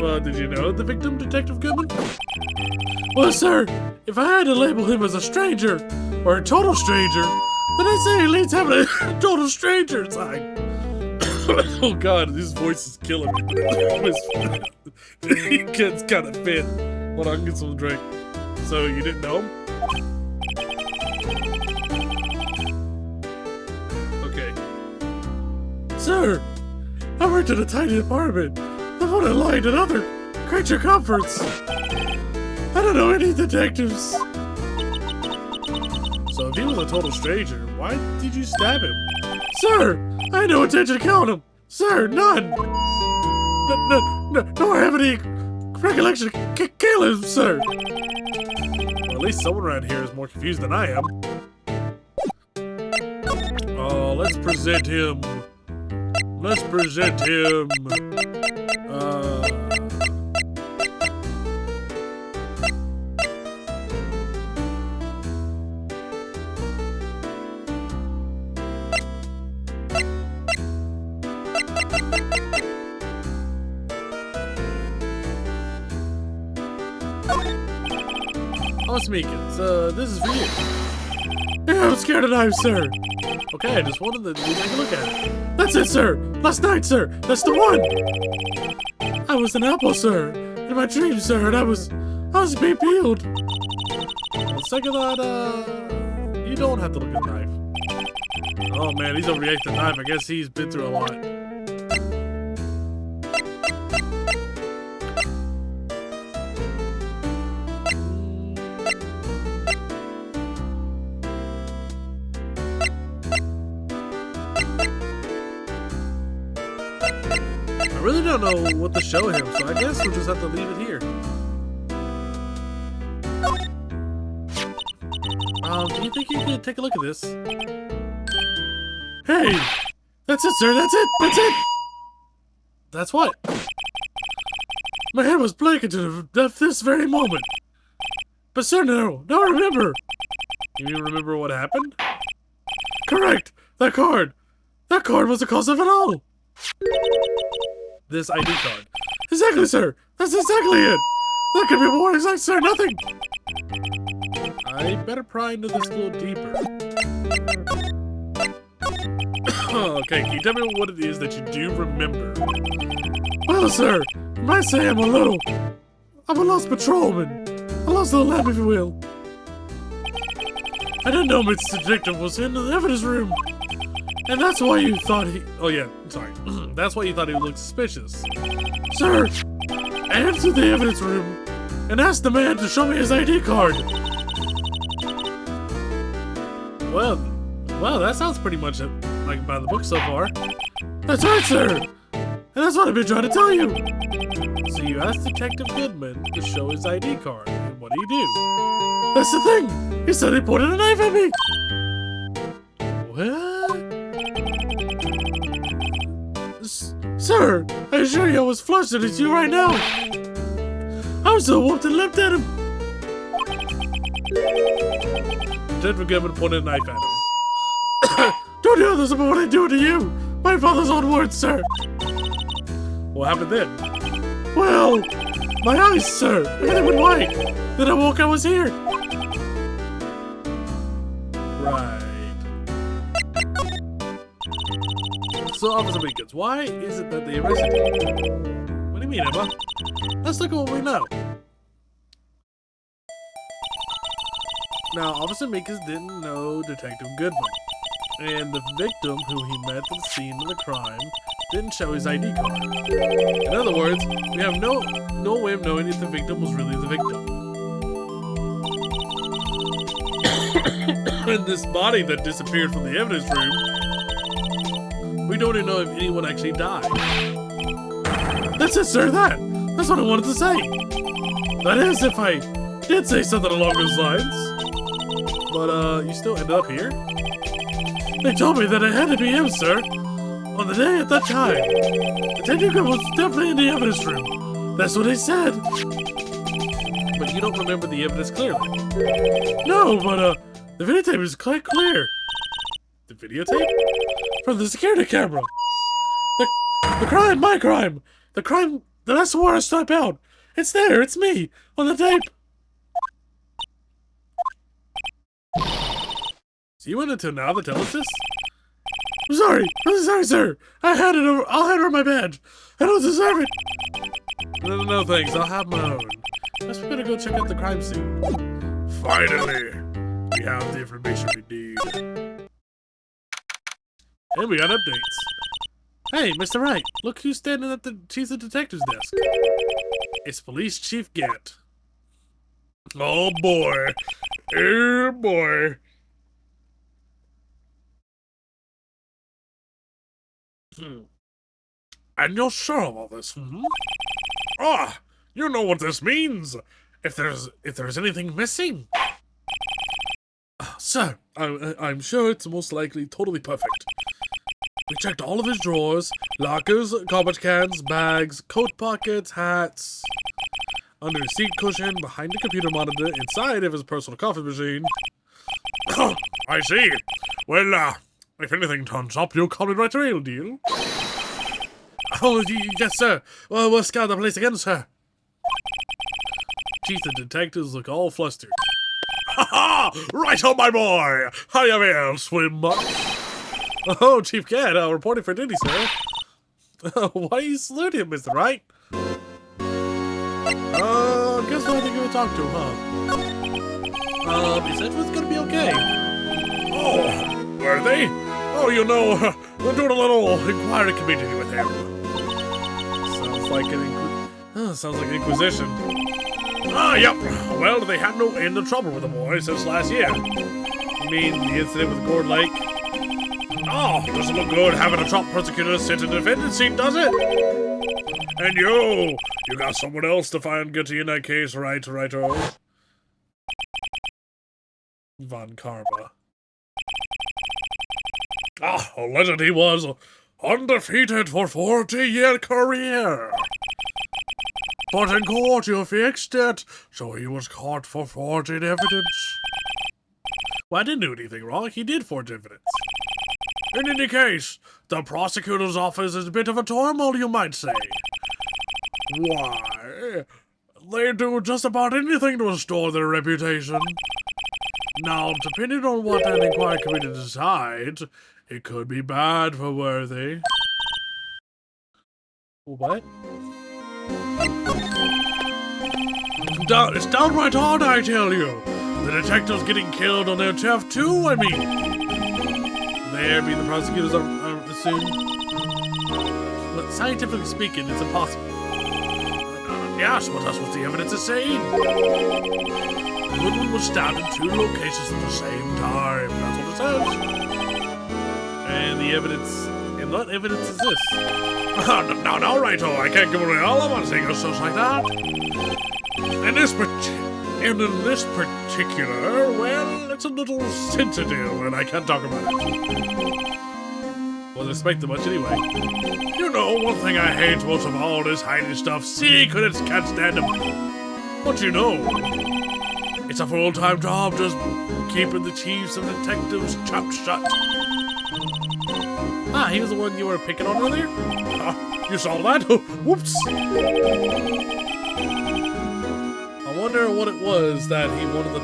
Well, did you know the victim, Detective Goodman? Well, sir, if I had to label him as a stranger, or a total stranger, But I say elites have a total stranger sign. Oh god, this voice is killing me. He gets kind of fit. Hold on, get some drink. So, you didn't know him? Okay. Sir, I worked in a tiny apartment. The one in light and other creature comforts. I don't know any detectives. So if he was a total stranger, why did you stab him? Sir, I had no intention of killing him. Sir, none. No, I have any recollection to kill him, sir. Well, at least someone around here is more confused than I am. Oh, let's present him. Let's present him. Meekins, this is for you. Yeah, I'm scared of knives, sir. Okay, I just wanted to take a look at it. That's it, sir. Last night, sir. That's the one. I was an apple, sir. In my dream, sir, and I was being peeled. On second thought, you don't have to look at the knife. Oh man, he's overreacting the knife. I guess he's been through a lot. I really don't know what to show him, so I guess we'll just have to leave it here. Do you think you could take a look at this? Hey! That's it, sir, that's it! That's it! That's what? My head was blank into this very moment. But sir, no, remember! You remember what happened? Correct! That card! That card was the cause of it all! This ID card. Exactly, sir! That's exactly it! That could be more exact, sir, nothing! I better pry into this a little deeper. Okay, can you tell me what it is that you do remember? Well, sir, you might say I'm a lost patrolman. A lost little lamb, if you will. I didn't know Mr. Detective was in the evidence room. And that's why you thought he... Oh, yeah, sorry. That's why you thought he looked suspicious. Sir, I entered the evidence room and asked the man to show me his ID card. Well, that sounds pretty much like by the book so far. That's right, sir. And that's what I've been trying to tell you. So you asked Detective Goodman to show his ID card, and what do you do? That's the thing. He said he pointed a knife at me. What? Sir, I assure you I was flustered at you right now. I was so whooped and leapt at him. Detective Goodman pointed a knife at him. Don't do this about what I do to you. My father's own words, sir. What happened then? Well, my eyes, sir. Everything went white. Then I woke, I was here. Right. So, Officer Meekins, why is it that they arrested you? What do you mean, Emma? Let's look at what we know. Now, Officer Meekins didn't know Detective Goodman. And the victim who he met at the scene of the crime didn't show his ID card. In other words, we have no way of knowing if the victim was really the victim. And this body that disappeared from the evidence room, we don't even know if anyone actually died. That's it, sir, that's what I wanted to say. That is, if I did say something along those lines. But, you still ended up here? They told me that it had to be him, sir. On the day at that time. Detective Goodman was definitely in the evidence room. That's what they said. But you don't remember the evidence clearly. No, but, the videotape is quite clear. The videotape? From the security camera. The crime, my crime. The crime that I swore I snipe out. It's there, it's me, on the tape. So you went into now to tell us this? I'm sorry, sir. I'll hand her my badge. I don't deserve it. No, thanks. I'll have my own. Guess we better go check out the crime scene. Finally, we have the information we need. And we got updates. Hey, Mr. Wright, look who's standing at the Chief of Detectives desk. It's Police Chief Gant. Oh boy. Oh boy. And you're sure of all this, hmm? Ah, you know what this means. If there's anything missing. Sir, I'm sure it's most likely totally perfect. We checked all of his drawers, lockers, garbage cans, bags, coat pockets, hats, under his seat cushion, behind the computer monitor, inside of his personal coffee machine. I see. Well, if anything turns up, you'll call me right away, deal? Oh, yes, sir. Well, we'll scout the place again, sir. Chief of Detectives look all flustered. Ha ha! Right on, my boy! How you been, swim much? Oh, Chief Gant, reporting for duty, sir. Why are you saluting him, Mr. Wright? Guess we'll have to go talk to him, huh? He said it was gonna be okay. Oh, were they? Oh, you know, we're doing a little inquiry committee with him. Sounds like an inquisition. Ah, yep. Well, they had no end of trouble with the boy since last year. You mean the incident with Gord Lake? Oh, doesn't look good having a top prosecutor sit in the defendant's seat, does it? And you got someone else to find guilty in that case, righto? Von Karma. Ah, alleged he was undefeated for 40-year career. But in court you fixed it, so he was caught for forging evidence. Well, I didn't do anything wrong, he did forge evidence. In any case, the prosecutor's office is a bit of a turmoil, you might say. Why? They do just about anything to restore their reputation. Now, depending on what an inquiry committee decides, it could be bad for Worthy. What? It's downright hard, I tell you. The detectives getting killed on their turf too, I mean. There be the prosecutors, I assume. But scientifically speaking, it's impossible. Yes, but that's what the evidence is saying. Goodwin was stabbed in 2 locations at the same time. That's what it says. And the evidence... And what evidence is this? No, righto. I can't give away all of my secrets just like that. And in this particular, well, it's a little sensitive, and I can't talk about it. Wasn't expecting much anyway. You know, one thing I hate most of all is hiding stuff. Secrets can't stand them. But you know, it's a full-time job just keeping the chiefs and detectives chopped shut. Ah, he was the one you were picking on earlier? You saw that? Whoops! I wonder what it was that he wanted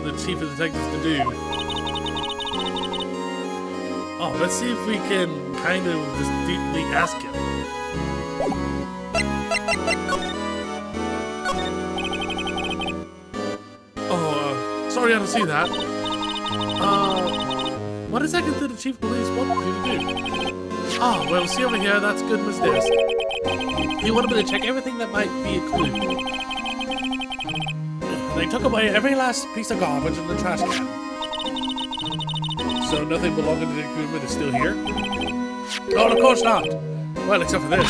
the chief of detectives to do. Oh, let's see if we can kind of distinctly ask him. Oh, sorry I didn't see that. What exactly did the chief of police want you to do? Ah, well, see over here, that's Goodman's desk. He wanted me to check everything that might be a clue. They took away every last piece of garbage in the trash can. So nothing belonging to Dick Goodman is still here? No, of course not. Well, except for this.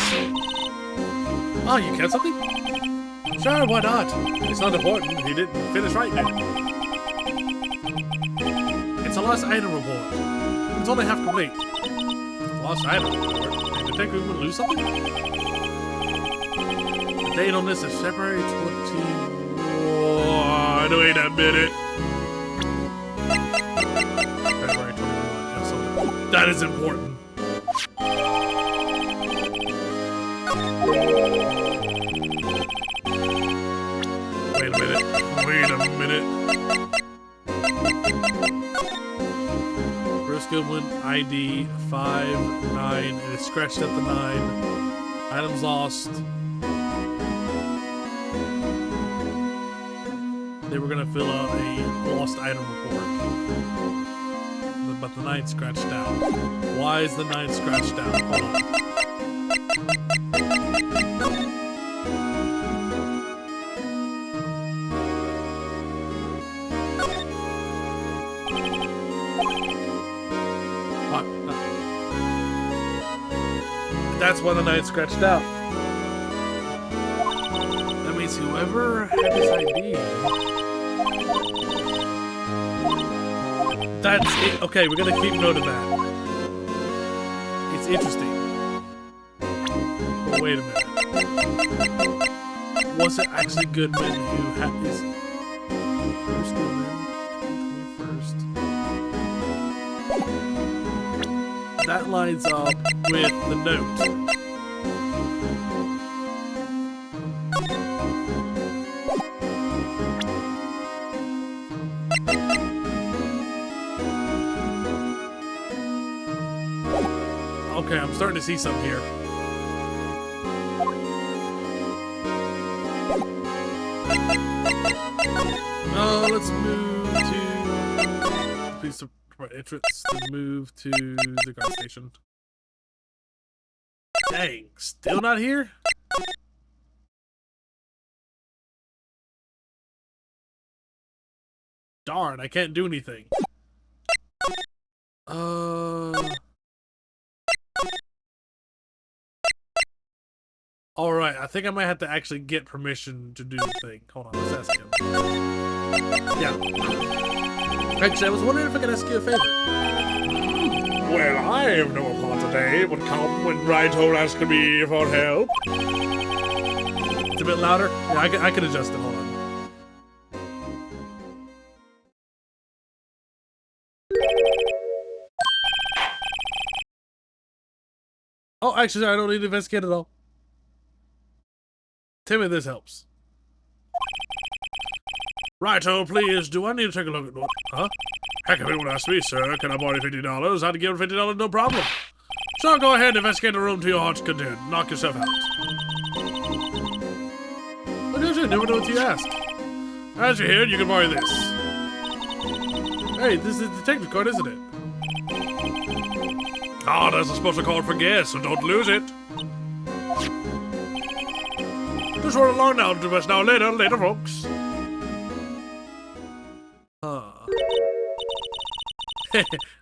Oh, you kept something? Sure, why not? It's not important. He didn't finish writing it. It's a lost item report. It's only half complete. Lost item report? Did Dick Goodman lose something? The date on this is February 20... Wait a minute. February 21. Yeah, so that is important. Wait a minute. delinquent ID 5-9. It is scratched at the 9. Items lost. They were gonna fill out a lost item report. But the 9 scratched out. Why is the 9 scratched out? Hold on. That's why the 9 scratched out. That means whoever had his ID. That's it. Okay, we're gonna keep note of that. It's interesting. But wait a minute. Was it actually Goodman who had his first Goodman? 21st. That lines up with the note. Okay, I'm starting to see something here. Let's move to... Please support entrance to move to the guard station. Dang, still not here? Darn, I can't do anything. Alright, I think I might have to actually get permission to do the thing. Hold on, let's ask him. Yeah. Actually, I was wondering if I could ask you a favor. Well, I have no part today, but come when Raito asks me for help. It's a bit louder? Yeah, I can adjust it. Hold on. Oh, actually, I don't need to investigate at all. Tell me this helps. Righto, please. Do I need to take a look at what? Huh? Heck, if anyone asks me, sir, can I borrow $50? I'd give him $50, no problem. So go ahead and investigate the room to your heart's content. Knock yourself out. Look at you, never know what you ask. As you're here, you can borrow this. Hey, this is the detective card, isn't it? Ah, there's a special card for guests, so don't lose it. Just run along now to us now. Later, folks.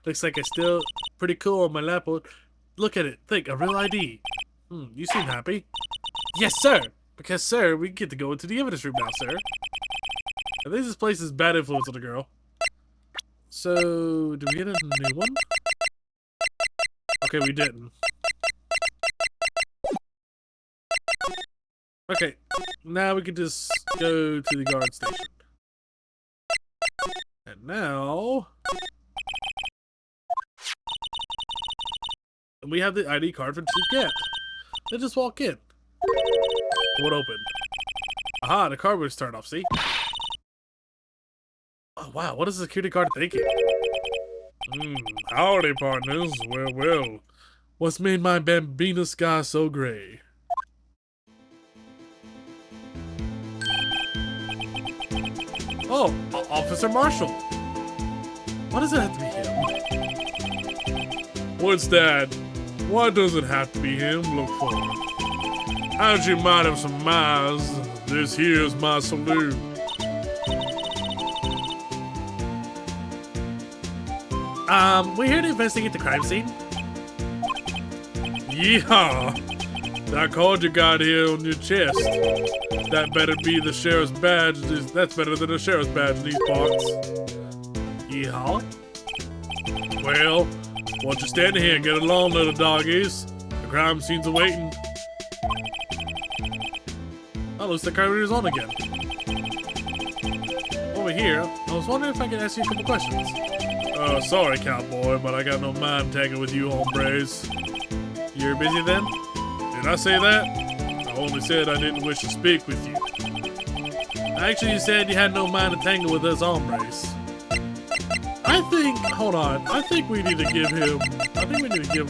Looks like it's still pretty cool on my laptop. Look at it. Think, a real ID. You seem happy. Yes, sir. Because, sir, we get to go into the evidence room now, sir. I think this place is bad influence on the girl. So, do we get a new one? Okay, we didn't. Okay, now we can just go to the guard station. And now... we have the ID card from Chief Gant. Let's just walk in. What open? Aha, the card would start off, see? Oh, wow, what is the security guard thinking? Howdy, partners. Well. What's made my Bambina sky so gray? Oh, Officer Marshall. Why does it have to be him? What's that? Why does it have to be him? Look for him. As you might have surmised, this here's my salute. We're here to investigate the crime scene. Yeehaw! That card you got here on your chest. That better be the sheriff's badge. That's better than a sheriff's badge in these parts. Yeehaw. Well, won't you stand here and get along, little doggies? The crime scene's awaiting. Oh, looks like the camera is on again. Over here, I was wondering if I could ask you a couple questions. Sorry, cowboy, but I got no mind tagging with you hombres. You're busy then? Did I say that? I only said I didn't wish to speak with you. Actually, you said you had no mind to tangle with us hombres. I think, hold on, I think we need to give him,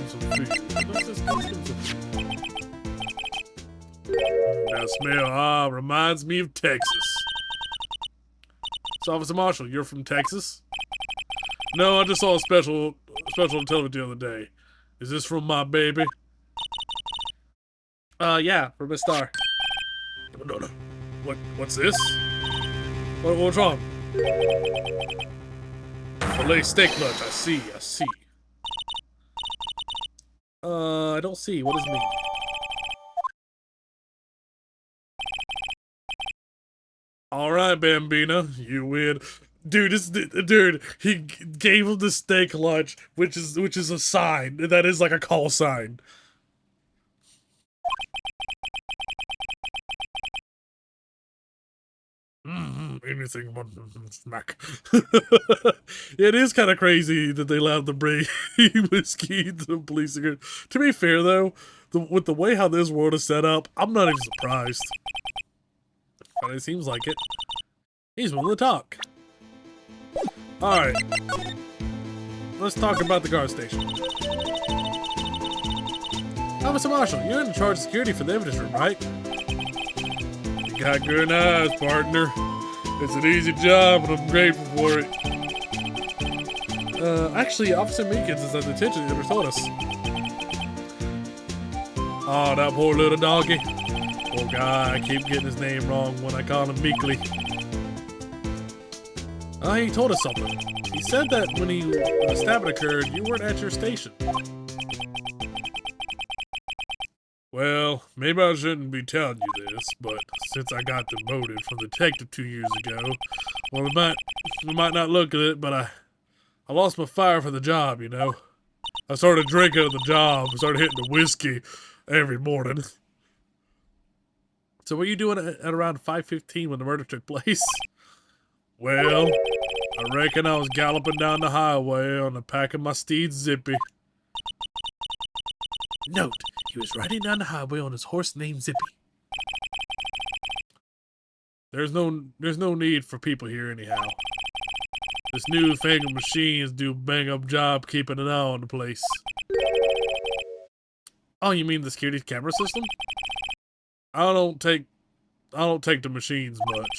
some food. Let's just give him some food. That smell, reminds me of Texas. So, Officer Marshall, you're from Texas? No, I just saw a special on television the other day. Is this from my baby? Yeah, from Miss Star. No. What's this? What's wrong? Filet steak lunch, I see. I don't see. What does it mean? Alright, Bambina, you win. Dude, he gave him the steak lunch, which is a sign. That is like a call sign. Anything but smack. It is kind of crazy that they allowed the bring whiskey to the police. To be fair, though, with the way how this world is set up, I'm not even surprised. But it seems like it. He's willing to talk. Alright. Let's talk about the guard station. Officer Marshall, you're in charge of security for the evidence room, right? You got good eyes, partner. It's an easy job, and I'm grateful for it. Actually, Officer Meekins is at the detention center told us. Oh, that poor little doggy. Poor guy, I keep getting his name wrong when I call him Meekly. He told us something. He said that when the stabbing occurred, you weren't at your station. Well, maybe I shouldn't be telling you this, but since I got demoted from detective 2 years ago, well, it might not look at it, but I lost my fire for the job, you know. I started drinking at the job, started hitting the whiskey every morning. So what were you doing at around 5:15 when the murder took place? Well, I reckon I was galloping down the highway on the back of my steed Zippy. Note, he was riding down the highway on his horse named Zippy. There's no need for people here anyhow. This newfangled machines do a bang-up job keeping an eye on the place. Oh, you mean the security camera system? I don't take the machines much.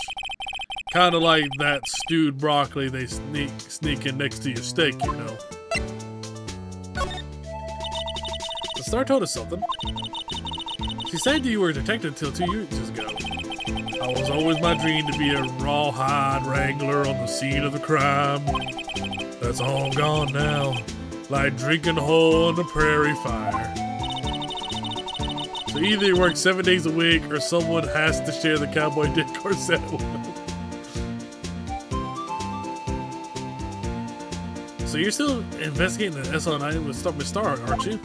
Kind of like that stewed broccoli they sneak in next to your steak, you know. The Star told us something. She said you were a detective until 2 years ago. It was always my dream to be a rawhide wrangler on the scene of the crime. That's all gone now, like drinking a hole in the prairie fire. So either you work 7 days a week, or someone has to share the cowboy Dick Corset with. So you're still investigating the SL9 with Star, aren't you?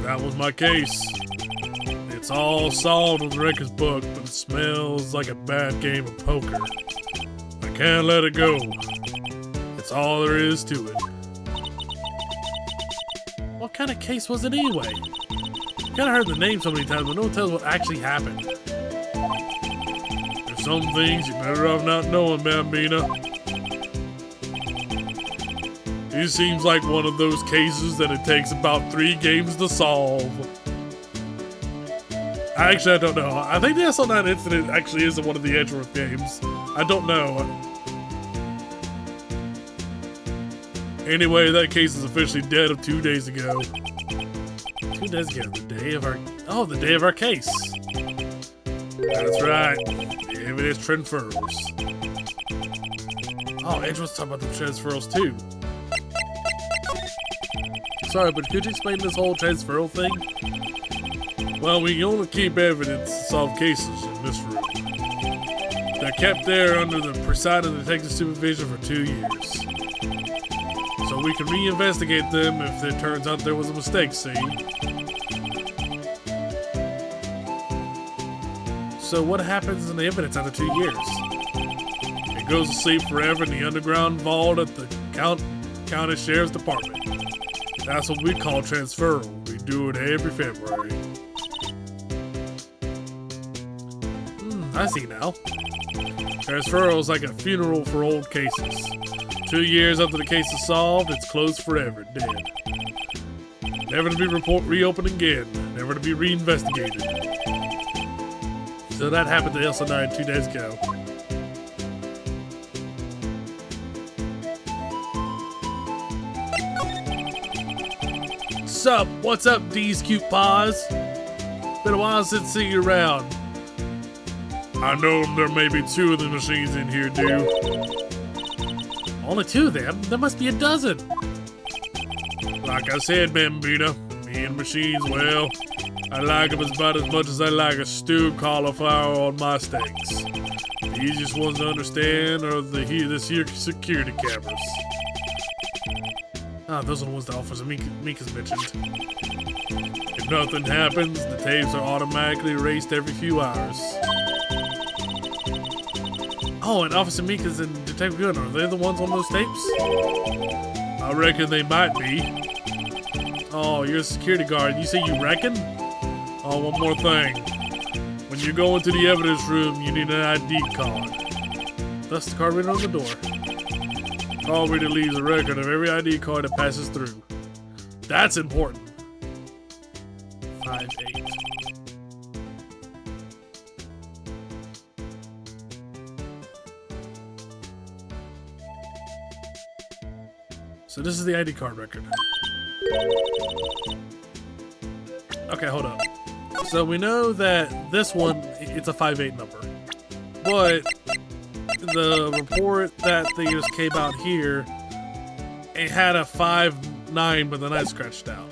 That was my case. It's all solved with the records book, but it smells like a bad game of poker. I can't let it go. It's all there is to it. What kind of case was it anyway? Kinda heard the name so many times, but no one tells what actually happened. There's some things you're better off not knowing, Bambina. It seems like one of those cases that it takes about 3 games to solve. Actually, I don't know. I think the SL9 incident actually isn't one of the Edgeworth games. I don't know. Anyway, that case is officially dead of 2 days ago. 2 days ago, the day of our case. That's right. The evidence transfers. Oh, Edgeworth's talking about the transfers too. Sorry, but could you explain this whole transferal thing? Well, we only keep evidence to solve cases in this room. They're kept there under the presiding detective supervision for 2 years. So we can reinvestigate them if it turns out there was a mistake, see? So what happens in the evidence after 2 years? It goes to sleep forever in the underground vault at the county sheriff's department. That's what we call transferal. We do it every February. I see now. Transferal is like a funeral for old cases. 2 years after the case is solved, it's closed forever, dead. Never to be reopened again. Never to be reinvestigated. So that happened to Elsa 9 2 days ago. Sup? What's up, D's cute paws? Been a while since seeing you around. I know there may be 2 of the machines in here, dude. Only 2 of them? There must be a dozen. Like I said, Bambina, me and machines, well, I like them about as much as I like a stewed cauliflower on my steaks. The easiest ones to understand are the security cameras. Ah, those are the ones that Officer Mika's mentioned. If nothing happens, the tapes are automatically erased every few hours. Oh, and Officer Mika's and Detective Gunn, are they the ones on those tapes? I reckon they might be. Oh, you're a security guard. You say you reckon? Oh, one more thing. When you go into the evidence room, you need an ID card. That's the card reader on the door. Card reader leaves a record of every ID card that passes through. That's important. 5-8. So this is the ID card record. Okay, hold up. So we know that this one, it's a 5-8 number. But the report that they just came out here, it had a 5-9 but the 9 scratched out.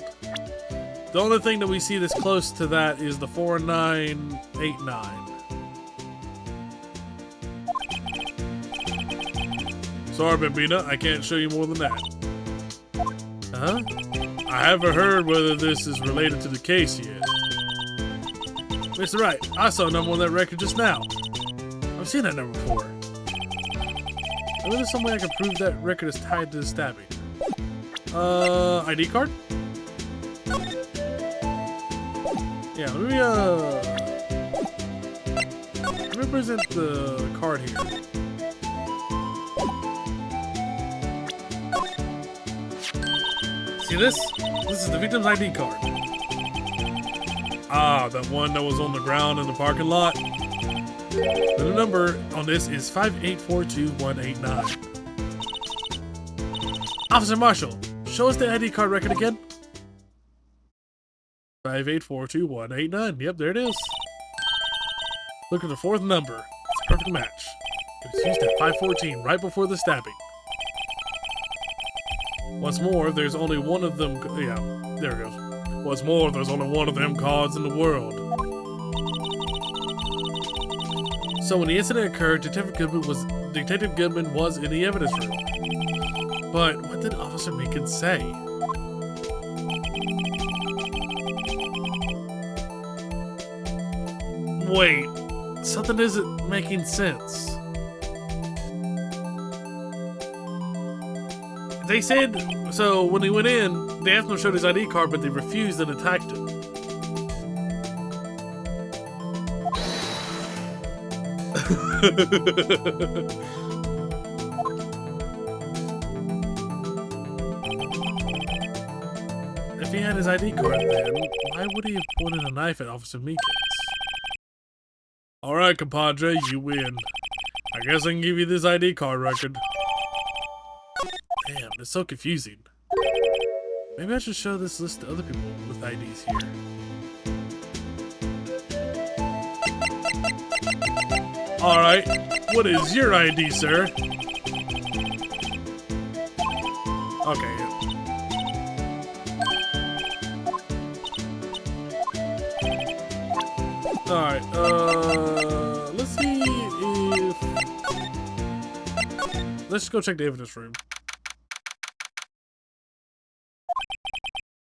The only thing that we see that's close to that is the 4989. Sorry, Bambina, I can't show you more than that. Huh? I haven't heard whether this is related to the case yet. Mr. Wright, I saw a number on that record just now. I've seen that number before. Maybe there's some way I can prove that record is tied to the stabbing. ID card? Yeah, let me present the card here. See this? This is the victim's ID card. Ah, that one that was on the ground in the parking lot. The number on this is 5842189. Officer Marshall, show us the ID card record again. 5842189. Yep, there it is. Look at the 4th number. It's a perfect match. It was used at 5:14, right before the stabbing. What's more, there's only one of them. Yeah, there it goes. What's more, there's only one of them cards in the world. So when the incident occurred, Detective Goodman was in the evidence room. But what did Officer Meekins say? Wait, something isn't making sense. They said, so when he went in, they asked him to show his ID card, but they refused and attacked him. If he had his ID card then, why would he have pointed a knife at Officer Meekins? Alright, compadre, you win. I guess I can give you this ID card record. Damn, it's so confusing. Maybe I should show this list to other people with IDs here. Alright, what is your ID, sir? Okay. Alright, let's see if... Let's just go check the evidence room.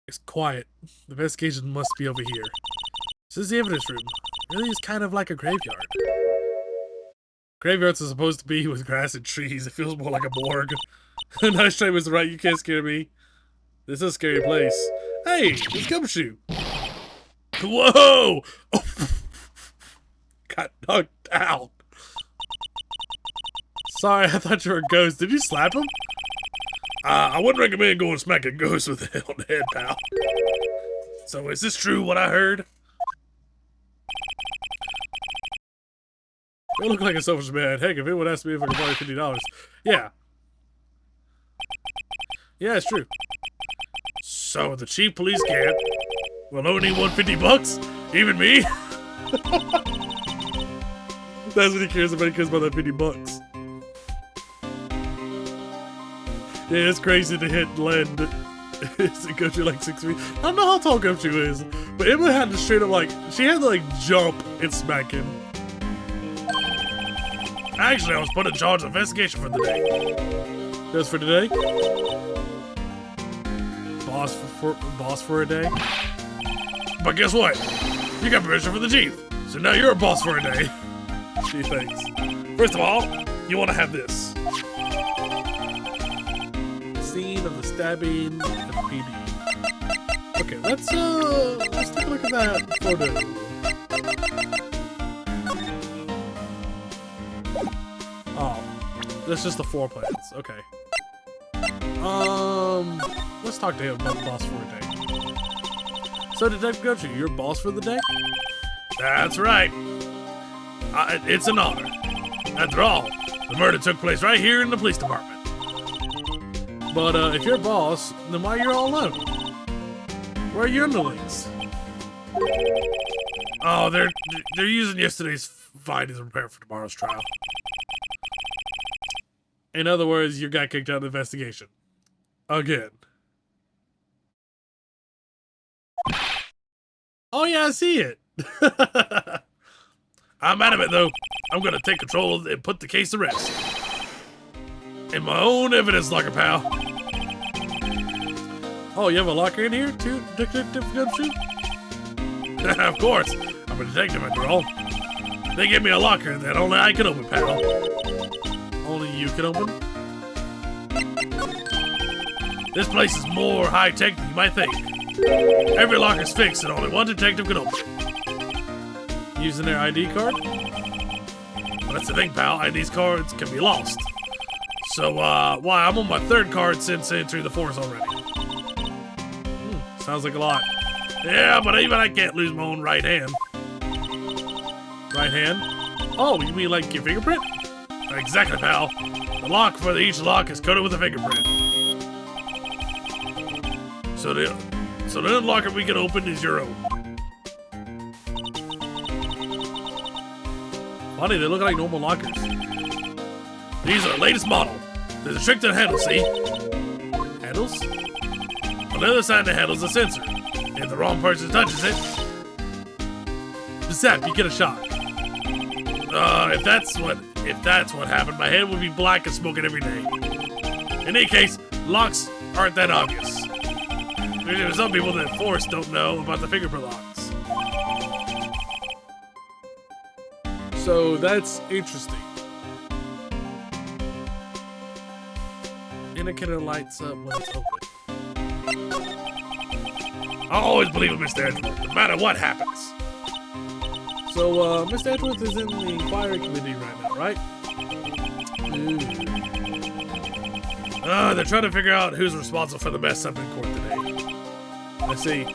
It's quiet. The investigation must be over here. This is the evidence room. It really is kind of like a graveyard. Graveyards are supposed to be with grass and trees. It feels more like a morgue. Nice try, Mr. Wright. You can't scare me. This is a scary place. Hey, it's Gumshoe. Whoa! Oh, got knocked out. Sorry, I thought you were a ghost. Did you slap him? I wouldn't recommend going smacking ghosts with it on the head, pal. So is this true, what I heard? You look like a selfish man. Heck, if anyone asked me if I could borrow $50. Yeah. Yeah, it's true. So the chief police can't. Will only want $50? Even me? That's what he cares about. He cares about that $50. Yeah, it's crazy to hit land. Gumshoe like 6 feet. I don't know how tall Gumshoe is, but Emma had to straight up like, she had to like jump and smack him. Actually, I was put in charge of investigation for the day. Just for today? Boss for a day? But guess what? You got permission from the chief, so now you're a boss for a day. Gee, thanks. First of all, you want to have this. Scene of the stabbing at PD. Okay, let's take a look at that photo. Oh, that's just the floor plans. Okay. Let's talk to him about the boss for a day. So, Detective Gumshoe, you're boss for the day? That's right. It's an honor. After all, the murder took place right here in the police department. But if you're boss, then why are you all alone? Where are your underlings? Oh, they're using yesterday's find as a prepare for tomorrow's trial. In other words, you got kicked out of the investigation. Again. Oh yeah, I see it. I'm out of it though. I'm gonna take control of it and put the case to rest. In my own evidence locker, pal. Oh, you have a locker in here too, Detective Gumshoe? Of course. I'm a detective after all. They gave me a locker that only I can open, pal. Only you can open? This place is more high-tech than you might think. Every locker's fixed and only one detective can open it. Using their ID card? Well, that's the thing, pal. ID cards can be lost. So, why, I'm on my third card since entering the force already. Sounds like a lot. Yeah, but even I can't lose my own right hand. Right hand? Oh, you mean like your fingerprint? Exactly, pal. The lock for each lock is coated with a fingerprint. So the locker we can open is your own. Funny, they look like normal lockers. These are the latest model. There's a trick to the handle, see? Handles? On the other side of the handle is a sensor. If the wrong person touches it, zap, you get a shock. If that's what happened, my head would be black and smoking every day. In any case, locks aren't that obvious. There's some people that force don't know about the fingerprint locks. So that's interesting. Indicator lights up when it's open. I'll always believe in Mr. Edgeworth, no matter what happens. So, Mr. Edgeworth is in the inquiry committee right now, right? They're trying to figure out who's responsible for the mess up in court today. I see.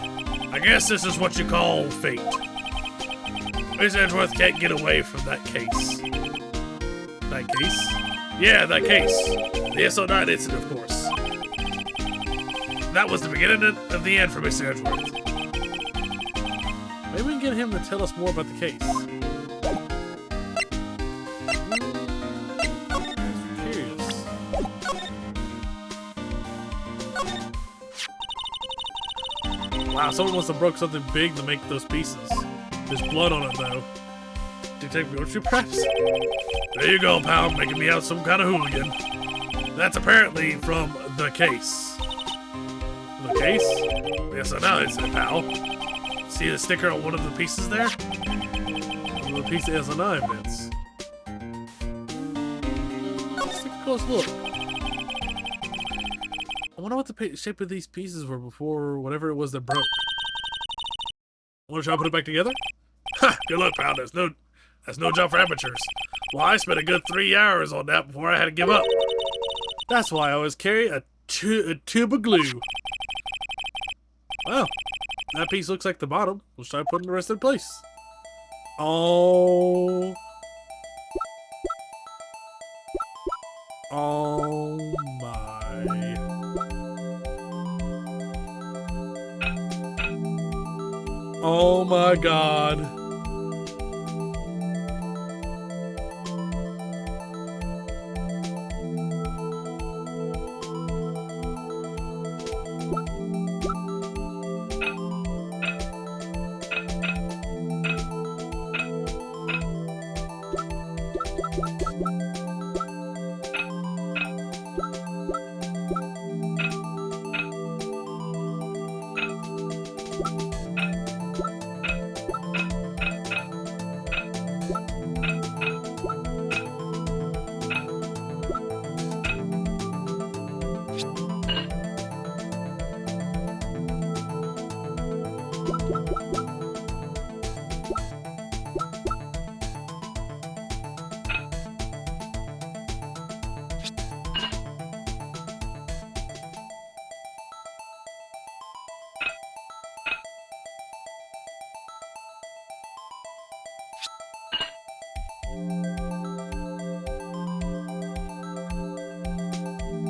I guess this is what you call fate. Mr. Edgeworth can't get away from that case. That case? Yeah, that case. The SO9 incident, of course. That was the beginning of the end for Mr. Edgeworth. Maybe we can get him to tell us more about the case. Curious. Wow, someone must have broke something big to make those pieces. There's blood on it, though. Detective Gumshoe, perhaps? There you go, pal, making me out some kind of hooligan. That's apparently from the case. The case? Yes, I know, isn't it, pal? See the sticker on one of the pieces there? One of the piece has a knife, Vince. Let's take a close look. I wonder what the shape of these pieces were before whatever it was that broke. Want to try to put it back together? Ha! Good luck, pal. That's no job for amateurs. Well, I spent a good 3 hours on that before I had to give up. That's why I always carry a a tube of glue. Well, that piece looks like the bottom. Let's try putting the rest in place. Oh. Oh my. Oh my god.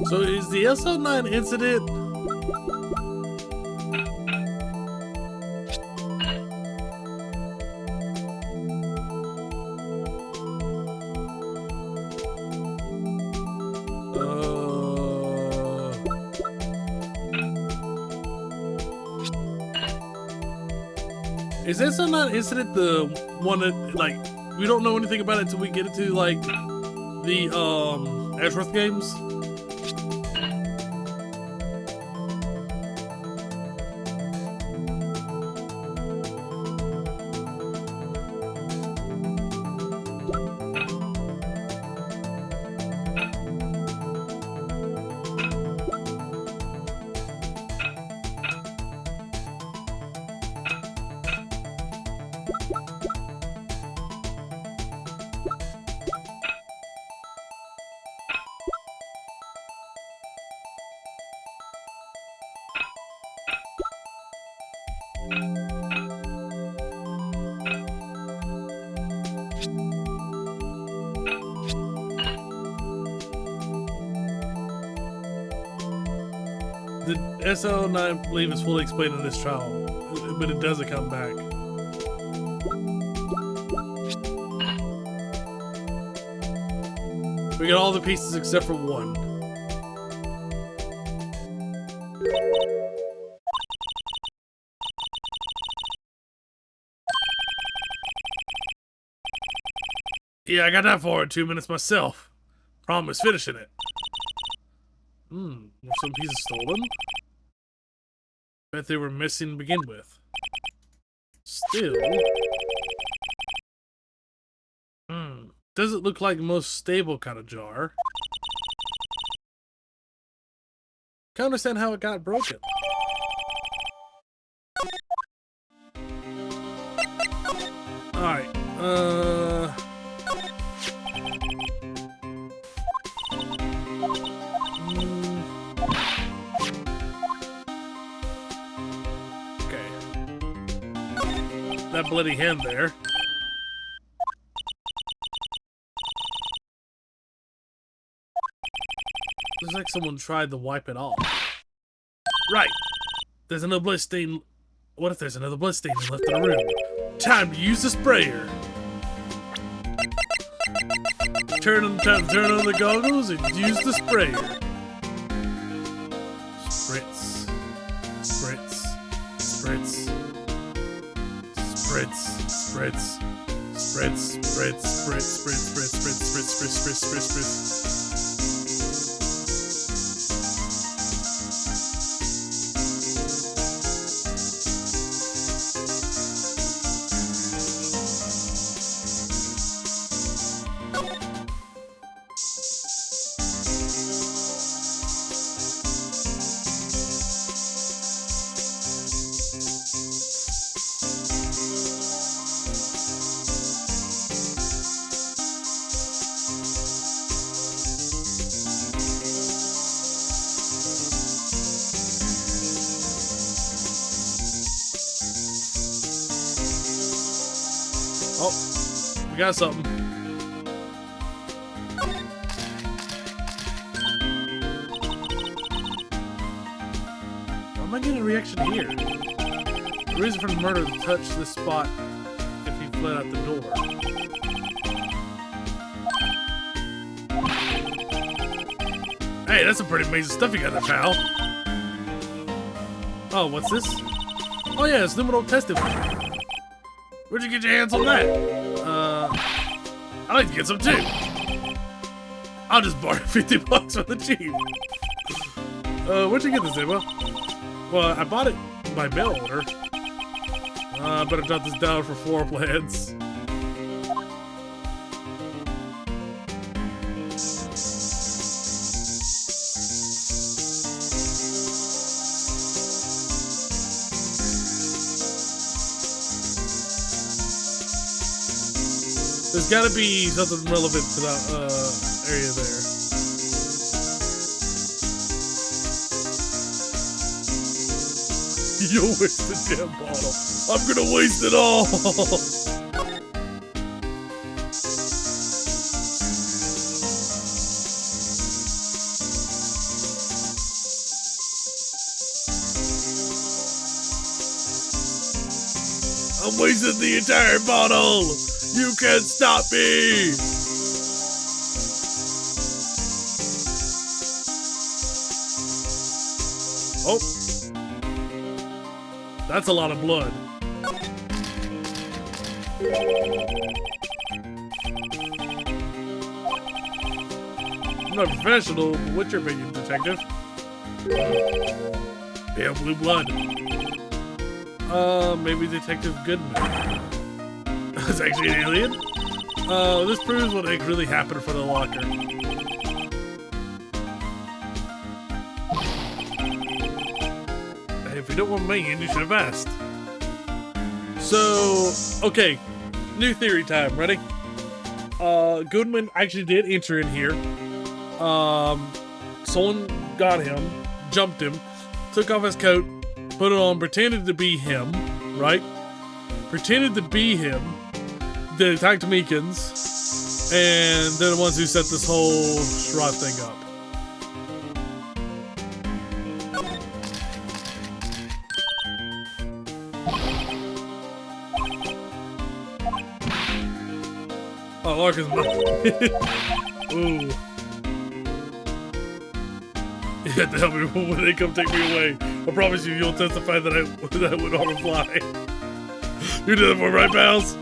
So is the SO9 incident? Is SO9 incident the one that, like, we don't know anything about it until we get into, like, the, Ashworth games? The SO9, I believe, is fully explained in this trial, but it doesn't come back. We got all the pieces except for one. Yeah, I got that for 2 minutes myself. Problem is finishing it. Were some pieces stolen? Bet they were missing to begin with. Still. Doesn't look like the most stable kind of jar. Can't understand how it got broken. Alright, okay. That bloody hand there. Looks like someone tried to wipe it off. Right. There's another blood stain. What if there's another blood stain left in the room? Time to use the sprayer. Turn on the goggles and use the sprayer. Spritz. Spritz. Spritz. Spritz. Spritz. Spritz. Spritz. Spritz. Spritz. Spritz. Spritz. Spritz. Spritz. Spritz. Spritz. We got something. Why am I getting a reaction here? The reason for the murder to touch this spot if he fled out the door. Hey, that's some pretty amazing stuff you got there, pal. Oh, what's this? Oh yeah, it's Numero Testifier. Where'd you get your hands on that? I'd like to get some too. I'll just borrow 50 bucks from the chief. Where'd you get this, Emma? Well, I bought it by mail order. I better jot this down for floor plans. There's gotta be something relevant to that area there. You'll waste the damn bottle. I'm gonna waste it all. I'm wasting the entire bottle. You can't stop me! Oh. That's a lot of blood. I'm not a professional, but what's your opinion, detective? Pale blue blood. Maybe Detective Goodman. That's actually an alien? This proves what really happened for the locker. Hey, if you don't want me in, you should have asked. So, okay. New theory time. Ready? Goodman actually did enter in here. Someone got him, jumped him, took off his coat, put it on, pretended to be him, right? Pretended to be him. They attacked Meekins, and they're the ones who set this whole Shrot thing up. Oh, Larkin's mine. Ooh. You have to help me when they come take me away. I promise you, you'll testify that I would harm a fly. You did it for me, right, pals?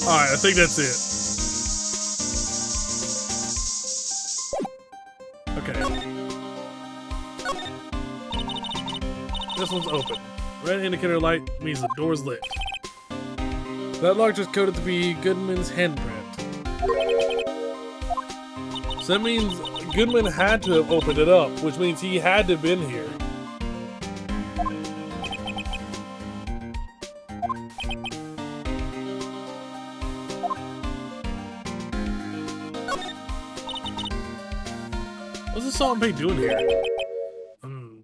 Alright, I think that's it. Okay. This one's open. Red indicator light means the door's lit. That lock just coded to be Goodman's handprint. So that means Goodman had to have opened it up, which means he had to have been here. What's the Salt and Pay doing here?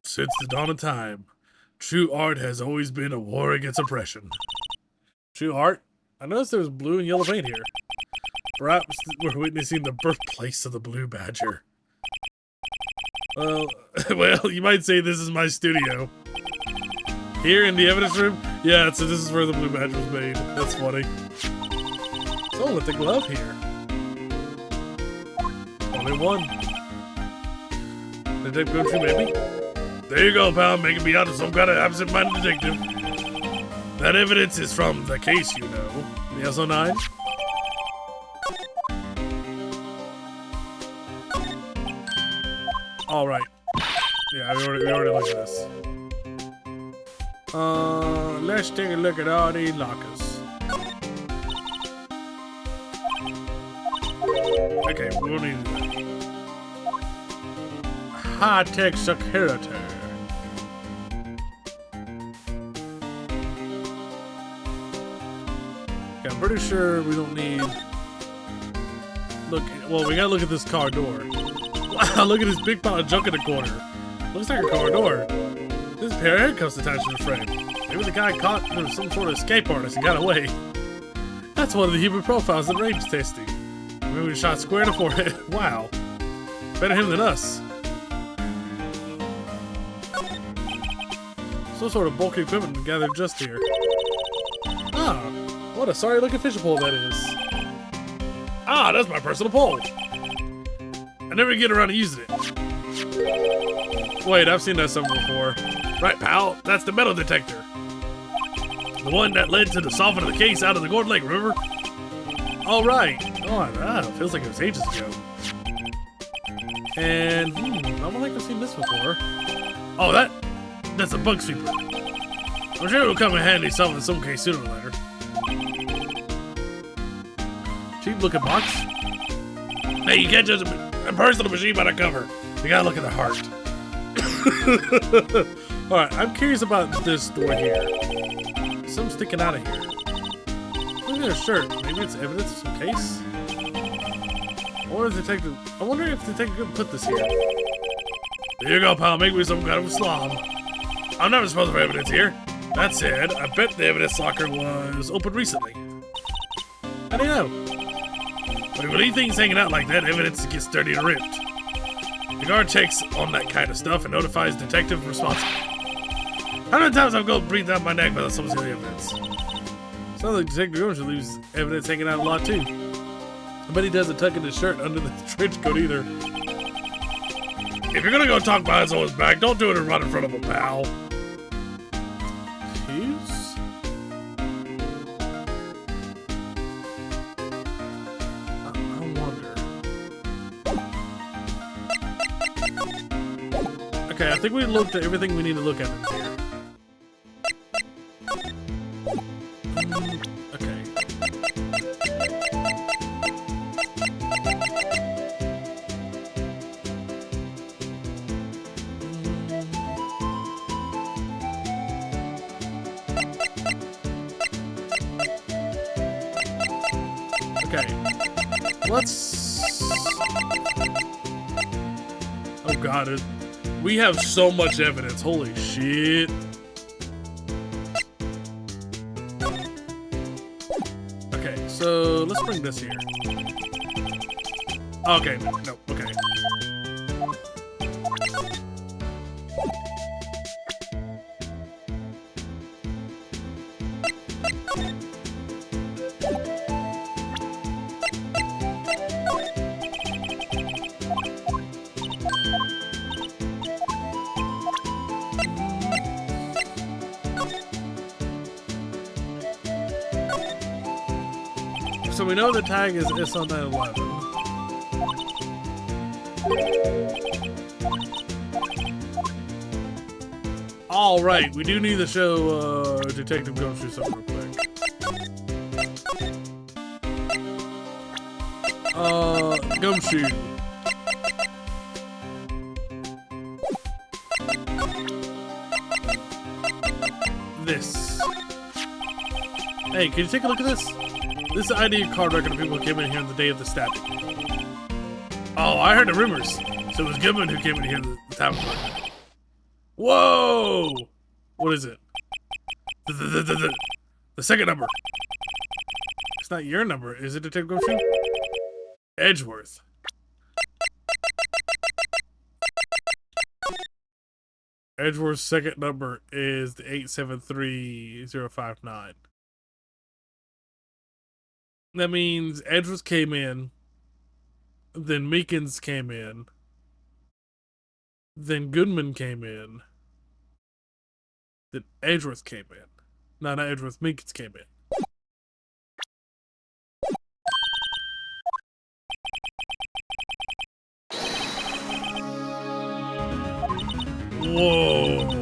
Since the dawn of time, true art has always been a war against oppression. True art? I noticed there was blue and yellow paint here. Perhaps we're witnessing the birthplace of the Blue Badger. Well, you might say this is my studio. Here in the evidence room? Yeah, so this is where the Blue Badger was made. That's funny. So, let the glove here. Only one. Detective Gumshoe, maybe? There you go, pal, making me out of some kind of absent-minded detective. That evidence is from the case, you know. The SO9? Alright. Yeah, we already looked at this. Let's take a look at all these lockers. Okay, we don't need that. High-tech security. Okay, I'm pretty sure we don't need... Look, well, we gotta look at this car door. Wow, look at this big pile of junk in the corner. Looks like a corridor. This pair of handcuffs attached to the frame. Maybe the guy caught there was some sort of escape artist and got away. That's one of the human profiles in range testing. Maybe we shot square in the forehead. Wow. Better him than us. Some sort of bulky equipment gathered just here. Ah, what a sorry looking fishing pole that is. Ah, that's my personal pole. I never get around to using it. Wait, I've seen that somewhere before. Right, pal, that's the metal detector. The one that led to the solving of the case out of the Gordon Lake, remember? All right. Oh, feels like it was ages ago. And, I don't think I've seen this before. Oh, that's a bug sweeper. I'm sure it'll come in handy solving some case sooner or later. Cheap looking box. Hey, you can't judge a personal machine by the cover. You gotta look at the heart. Alright, I'm curious about this door here. Something sticking out of here. Look at their shirt. Maybe it's evidence of some case? Or is the detective... I wonder if the detective could put this here. Here you go, pal. Make me some kind of slob. I'm never supposed to have evidence here. That said, I bet the evidence locker was opened recently. How do you know? When you leave things hanging out like that, evidence gets dirty and ripped. The guard checks on that kind of stuff and notifies the detective responsible. How many times I've gone breathe down my neck without someone seeing the evidence? Sounds like Detective Gumshoe leaves evidence hanging out a lot too. I bet he doesn't tuck in his shirt under the trench coat either. If you're gonna go talk behind someone's back, don't do it right in front of a pal. Hughes? I wonder. Okay, I think we looked at everything we need to look at in here. Okay. Okay. Let's... Oh god, we have so much evidence. Holy shit. Okay, so let's bring this here. Okay, no, okay. So we know the tag is SL911. All right, we do need to show Detective Gumshoe something real quick. Gumshoe. This. Hey, can you take a look at this? This is the ID card record of people who came in here on the day of the stabbing. Oh, I heard the rumors. So it was Goodman who came in here the time of the... Whoa! What is it? The second number. It's not your number. Is it Detective Gumshoe? Edgeworth. Edgeworth's second number is the 873059. That means Edgeworth came in, then Meekins came in, then Goodman came in, then Edgeworth came in. No, not Edgeworth, Meekins came in. Whoa.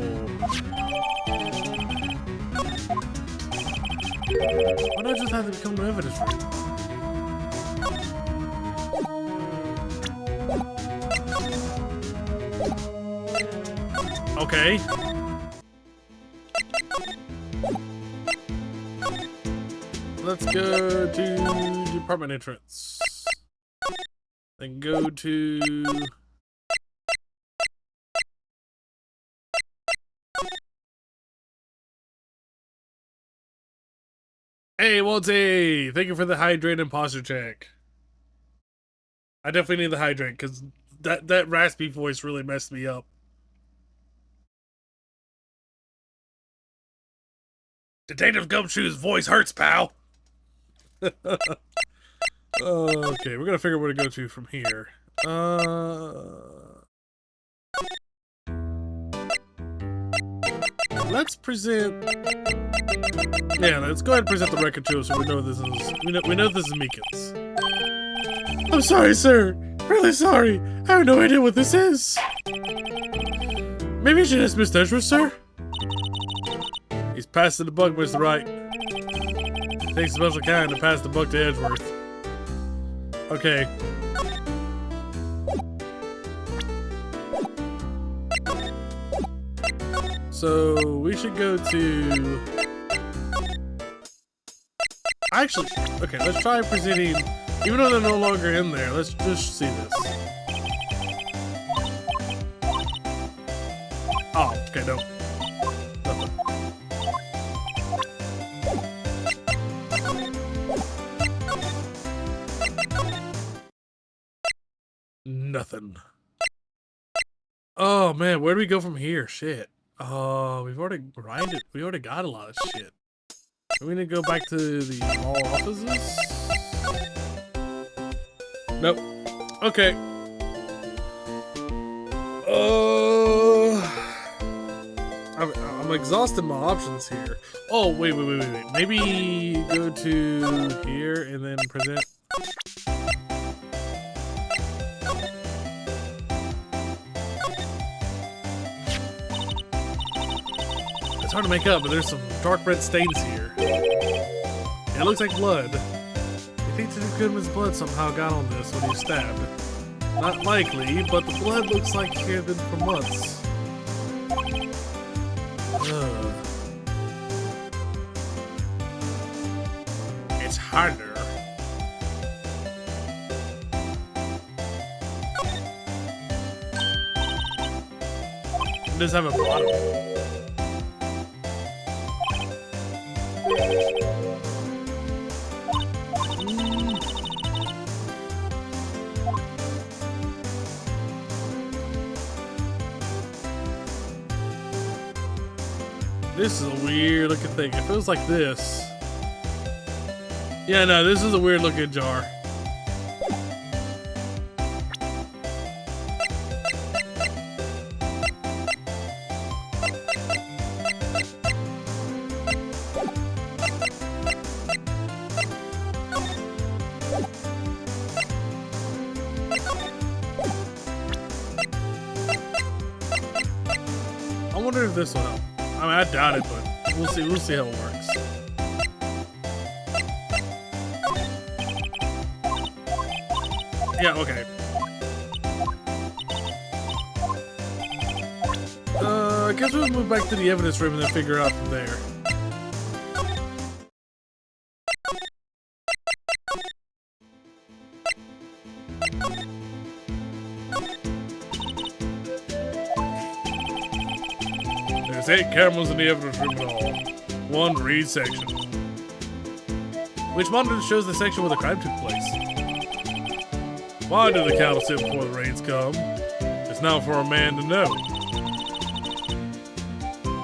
Why not just have to become no evidence right? Okay. Let's go to department entrance. Then go to Hey, Walty! Thank you for the hydrate and posture check. I definitely need the hydrate because that raspy voice really messed me up. Detective Gumshoe's voice hurts, pal. Okay, we're gonna figure out where to go to from here. Let's present. Yeah, let's go ahead and present the record to him so we know this is we know this is Meekins. I'm sorry, sir. Really sorry. I have no idea what this is. Maybe you should ask Mr. Edgeworth, sir. He's passing the buck, Mr. Wright. Takes a special kind to pass the buck to Edgeworth. Okay. So we should go to. Actually, okay. Let's try presenting. Even though they're no longer in there, let's just see this. Oh, okay, no. Nothing. Oh man, where do we go from here? Shit. Oh, we've already grinded. We already got a lot of shit. Are we gonna go back to the mall offices? Nope. Okay. I'm exhausting my options here. Oh, wait. Maybe go to here and then present. It's hard to make up, but there's some dark red stains here. It looks like blood. You think Detective Goodman's blood somehow got on this when he was stabbed? Not likely, but the blood looks like it had been for months. It's harder. It does have a bottom. This is a weird looking thing. It feels like this. Yeah, no, this is a weird looking jar. I wonder if this will help. I mean, I doubt it, but we'll see. We'll see how it works. Yeah, okay. I guess we'll move back to the evidence room and then figure out from there. There's 8 cameras in the evidence room at all. 1 read section. Which monitor shows the section where the crime took place? Why did the cattle sit before the rains come? It's now for a man to know.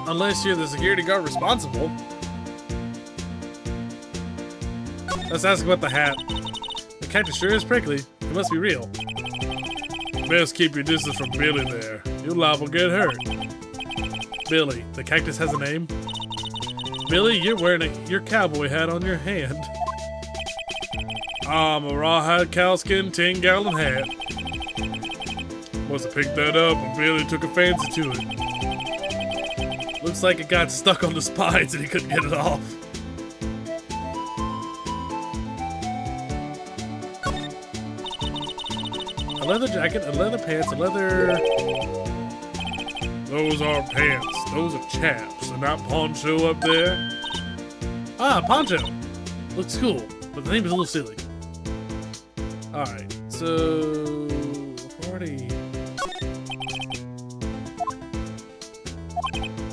Unless you're the security guard responsible. Let's ask about the hat. The cactus sure is prickly. It must be real. Best keep your distance from Billy there. You'll liable to get hurt. Billy. The cactus has a name? Billy, you're wearing your cowboy hat on your hand. I'm a rawhide cowskin 10-gallon hat. Must have picked that up and Billy took a fancy to it. Looks like it got stuck on the spines and he couldn't get it off. A leather jacket, a leather pants, a leather... Those aren't pants. Those are chaps. And that poncho up there? Ah, poncho. Looks cool, but the name is a little silly. Alright, so... Already...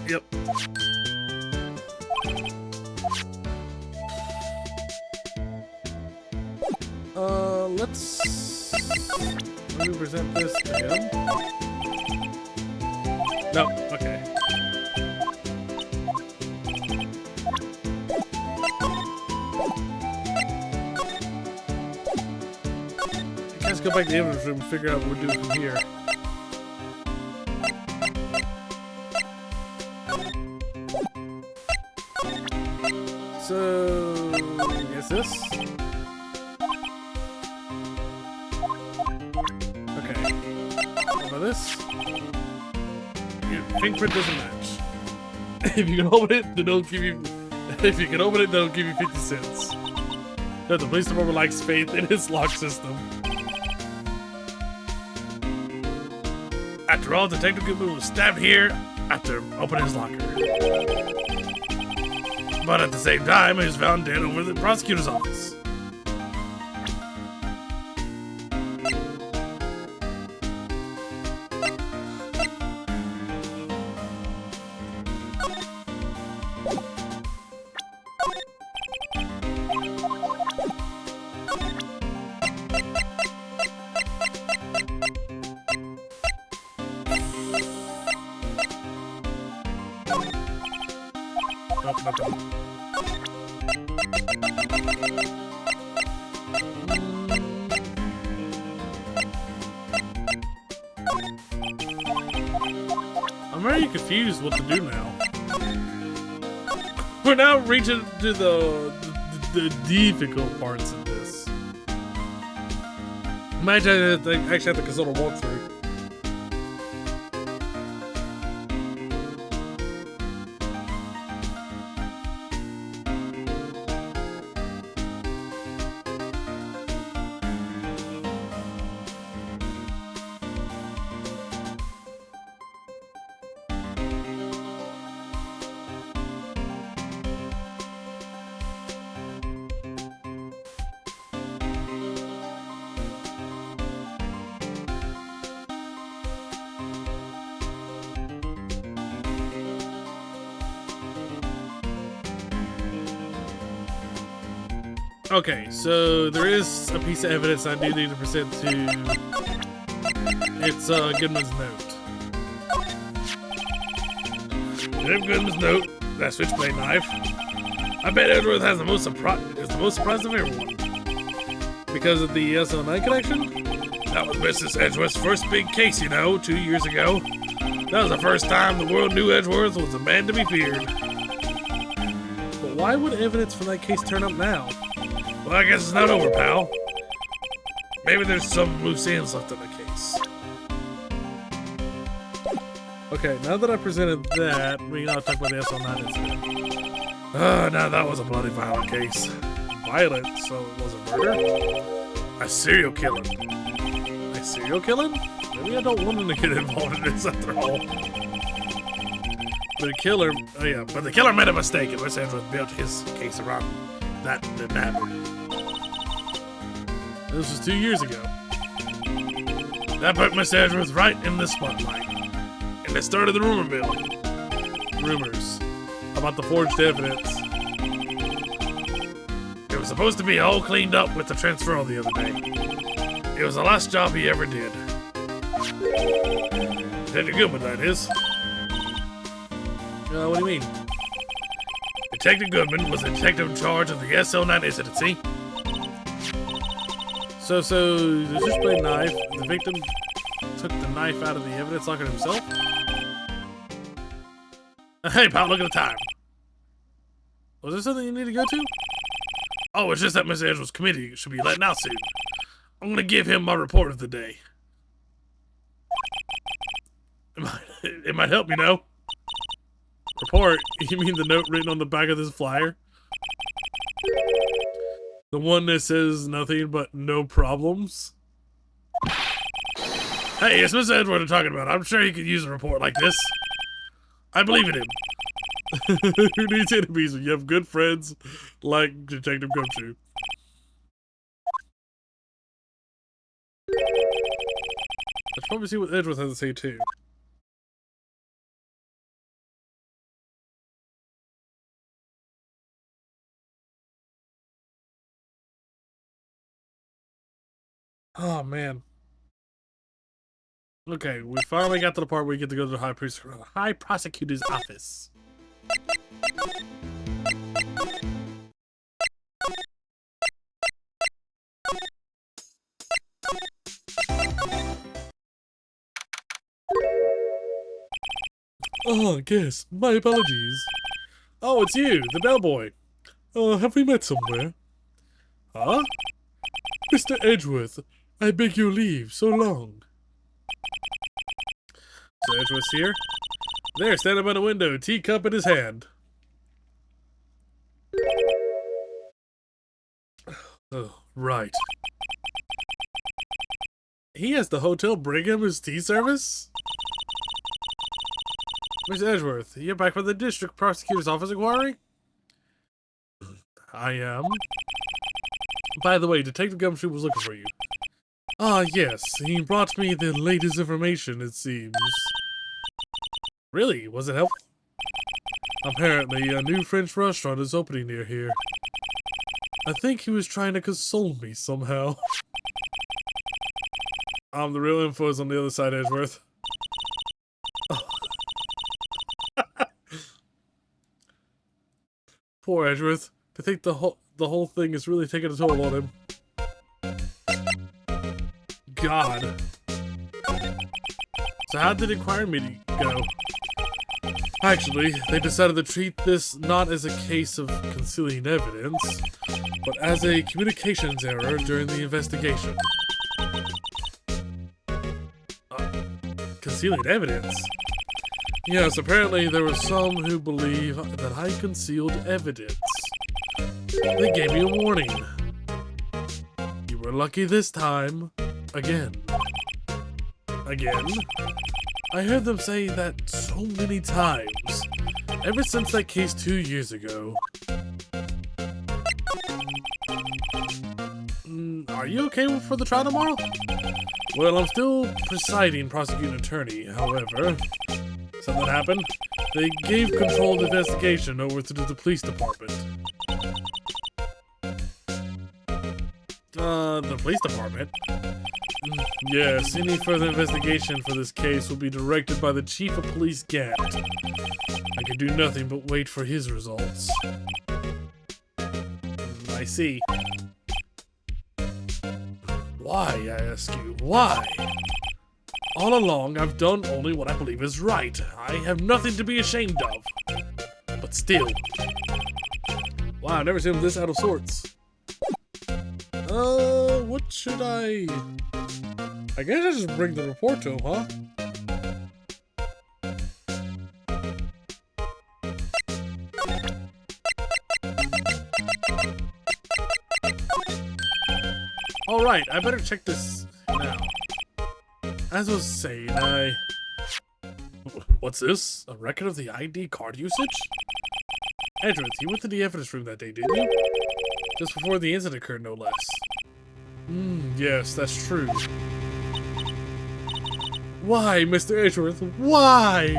Yep. Let me present this to him. No, okay. Let's go back to the evidence room and figure out what we're doing from here. So, is this? Okay. What about this? Your fingerprint doesn't match. If you can open it, then they'll give you. If you can open it, they'll give you 50 cents. No, the police department lacks faith in its lock system. After all, Detective Goodman was stabbed here after opening his locker. But at the same time, he was found dead over the prosecutor's office. Nope, nothing. I'm very confused what to do now. We're now reaching to the difficult parts of this. Imagine I actually have to consult a walkthrough. Okay, so there is a piece of evidence I do need to present to. It's Goodman's note. Goodman's note, that switchblade knife. I bet Edgeworth has the most surprised of everyone. Because of the SL9 connection? That was Mrs. Edgeworth's first big case, you know, 2 years ago. That was the first time the world knew Edgeworth was a man to be feared. But why would evidence from that case turn up now? Well, I guess it's not over, pal. Maybe there's some loose ends left in the case. Okay, now that I presented that, we gotta talk about the SL9 incident. Now that was a bloody violent case. Violent? So it was a murder? A serial killing. A serial killing? Maybe I don't want him to get involved in this after all. The killer, but the killer made a mistake and Wes Edgeworth built his case around that didn't happen. This was 2 years ago. That put Miss Edgeworth right in the spotlight. And it started the rumor mill. Rumors about the forged evidence. It was supposed to be all cleaned up with the transferal the other day. It was the last job he ever did. Detective Goodman, that is. What do you mean? Detective Goodman was the detective in charge of the SL9 incident, see? So the switchblade knife, the victim took the knife out of the evidence locker himself? Hey, pal, look at the time. Was there something you need to go to? Oh, it's just that Mr. Edgeworth's committee should be letting out soon. I'm gonna give him my report of the day. It might help, you know. Report? You mean the note written on the back of this flyer? The one that says nothing but no problems? Hey, it's Mr. Edgeworth we're talking about. I'm sure he could use a report like this. I believe in him. Who needs enemies when you have good friends like Detective Gumshoe? Let's probably see what Edgeworth has to say too. Oh, man. Okay, we finally got to the part where we get to go to the high prosecutor's office. Oh, yes, my apologies. Oh, it's you, the bellboy. Have we met somewhere? Huh? Mr. Edgeworth, I beg your leave, so long. So Edgeworth's here? There, standing by the window, teacup in his hand. Oh, right. He has the hotel bring him his tea service? Mr. Edgeworth, you're back from the district prosecutor's office inquiry? I am. By the way, Detective Gumshoe was looking for you. Ah, yes, he brought me the latest information, it seems. Really? Was it helpful? Apparently, a new French restaurant is opening near here. I think he was trying to console me somehow. The real info is on the other side, Edgeworth. Poor Edgeworth. To think the whole thing is really taking a toll on him. God. So how did the inquiry meeting go? Actually, they decided to treat this not as a case of concealing evidence, but as a communications error during the investigation. Concealing evidence? Yes, apparently there were some who believe that I concealed evidence. They gave me a warning. You were lucky this time. Again. Again? I heard them say that so many times, ever since that case 2 years ago. Are you okay for the trial tomorrow? Well, I'm still presiding prosecuting attorney, however. Something happened. They gave control of the investigation over to the police department. The police department? Yes, any further investigation for this case will be directed by the Chief of Police Gant. I can do nothing but wait for his results. I see. Why, I ask you, why? All along, I've done only what I believe is right. I have nothing to be ashamed of. But still. Wow, I've never seen him this out of sorts. What should I guess I just bring the report to him, huh? Alright, I better check this now. As I was saying, what's this? A record of the ID card usage? Edgeworth, you went to the evidence room that day, didn't you? Just before the incident occurred, no less. Yes, that's true. Why, Mr. Edgeworth? Why?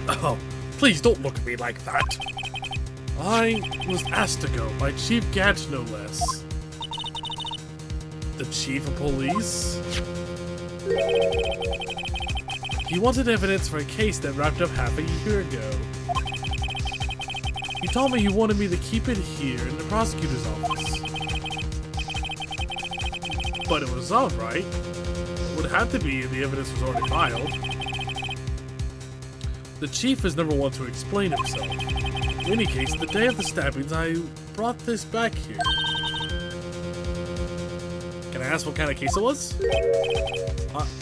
Oh, please don't look at me like that. I was asked to go by Chief Gant, no less. The Chief of Police? He wanted evidence for a case that wrapped up half a year ago. He told me he wanted me to keep it here in the prosecutor's office. But it was alright. It would have to be if the evidence was already filed. The chief is never one to explain himself. In any case, the day of the stabbings, I brought this back here. Can I ask what kind of case it was?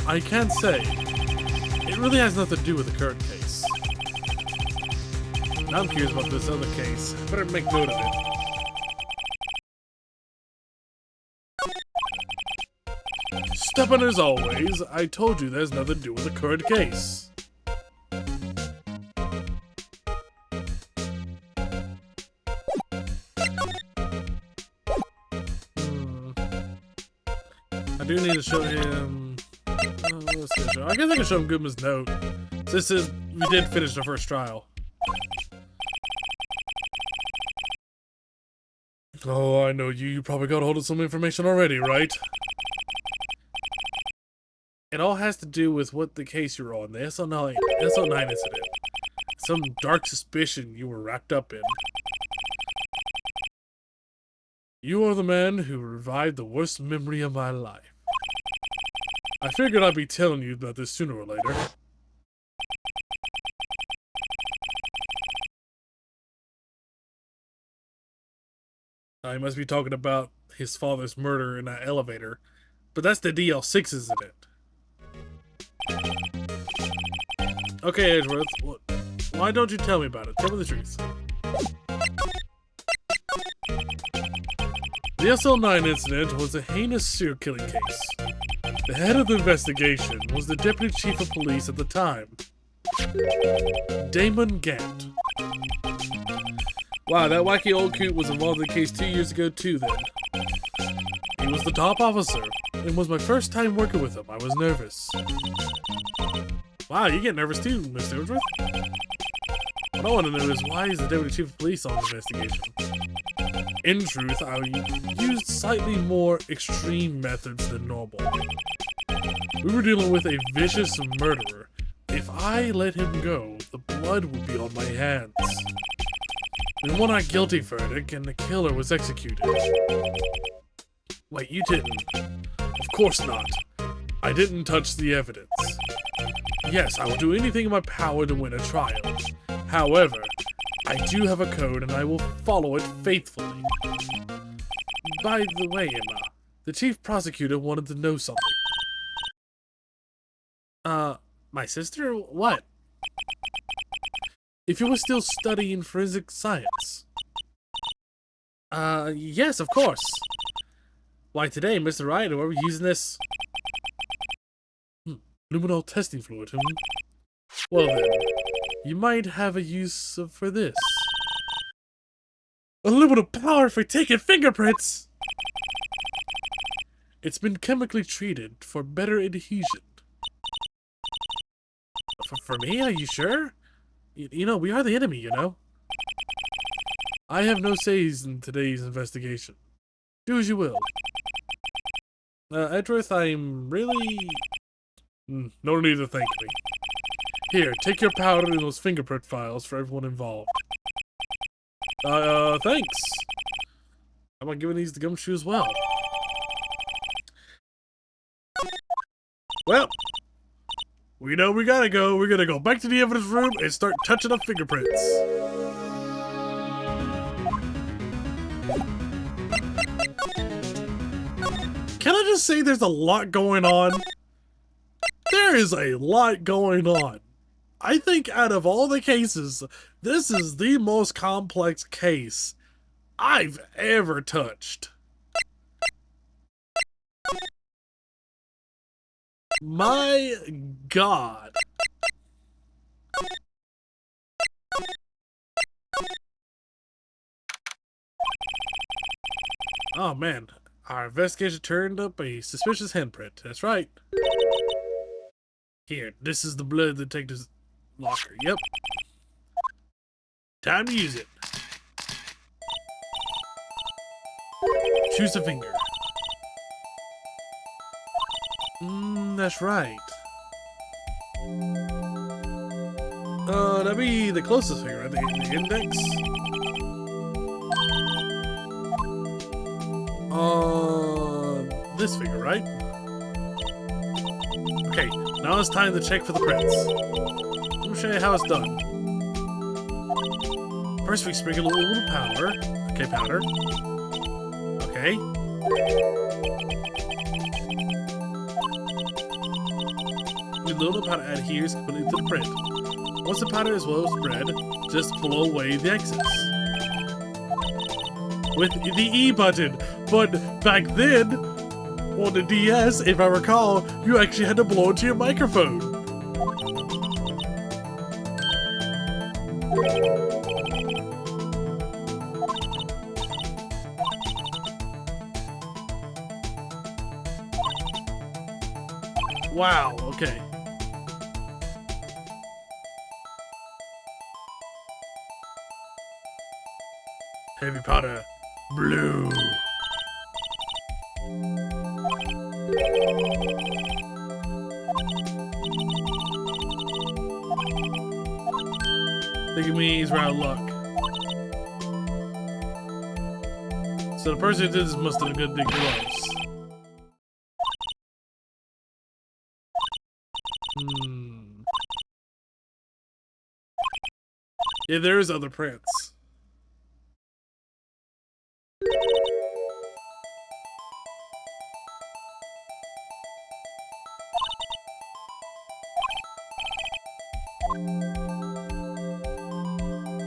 I can't say. It really has nothing to do with the current case. Now I'm curious about this other case. Better make note of it. Stubborn as always, I told you there's nothing to do with the current case. I do need to show him... let's see, I guess I can show him Goodman's note. This is... we did finish the first trial. Oh, I know you. You probably got hold of some information already, right? it all has to do with what the case you're on, the SO9 incident. Some dark suspicion you were wrapped up in. You are the man who revived the worst memory of my life. I figured I'd be telling you about this sooner or later. I must be talking about his father's murder in that elevator. But that's the DL6, isn't it? Okay, Edgeworth, why don't you tell me about it? Tell me the truth. The SL9 incident was a heinous serial killing case. The head of the investigation was the Deputy Chief of Police at the time, Damon Gant. Wow, that wacky old coot was involved in the case 2 years ago too then. He was the top officer, and was my first time working with him. I was nervous. Wow, you get nervous too, Mr. Edgeworth? What I want to know is, why is the Deputy Chief of Police on the investigation? In truth, I used slightly more extreme methods than normal. We were dealing with a vicious murderer. If I let him go, the blood would be on my hands. We won our guilty verdict, and the killer was executed. Wait, you didn't? Of course not. I didn't touch the evidence. Yes, I will do anything in my power to win a trial. However, I do have a code and I will follow it faithfully. By the way, Emma, the chief prosecutor wanted to know something. My sister? What? If you were still studying forensic science. Yes, of course. Why today, Mr. Ryan, are we using this? Luminol testing fluid, Well then, you might have a use for this. Aluminum power for taking fingerprints! It's been chemically treated for better adhesion. For me? Are you sure? You know, we are the enemy, you know? I have no says in today's investigation. Do as you will. Edgeworth, I'm really... No need to thank me. Here, take your powder and those fingerprint files for everyone involved. Thanks. How about giving these to Gumshoe as well? Well, we know we gotta go. We're gonna go back to the evidence room and start touching up fingerprints. Can I just say there's a lot going on? There is a lot going on. I think out of all the cases, this is the most complex case I've ever touched. My God. Oh man, our investigation turned up a suspicious handprint. That's right. Here, this is the blood detective's locker. Yep. Time to use it. Choose a finger. That's right. That'd be the closest finger, I think. The index. This finger, right? Okay, now it's time to check for the prints. Let me show you how it's done. First, we sprinkle a little powder. Okay, powder. Okay. The little powder adheres completely to the print. Once the powder is well spread, just blow away the excess. With the E button. But back then, on the DS, if I recall, you actually had to blow into your microphone. Wow, okay. Heavy powder, blue. Thinking means we're out of luck. So the person who did this must have good big gloves. Yeah, there is other prints.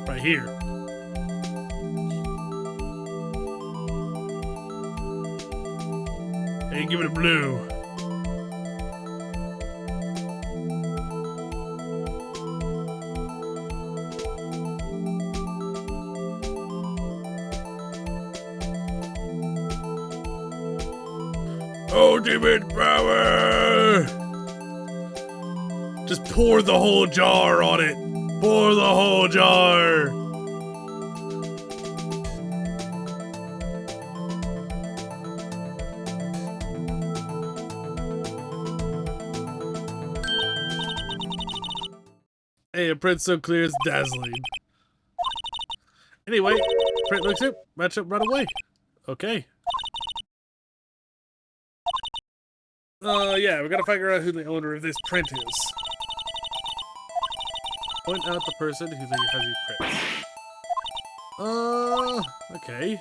Right here. Hey, give it a blue. Ultimate power! Just pour the whole jar on it. Pour the whole jar. Hey, a print so clear it's dazzling. Anyway, print looks it. Match up right away. Okay. Yeah, we gotta figure out who the owner of this print is. Point out the person who has these prints. Okay.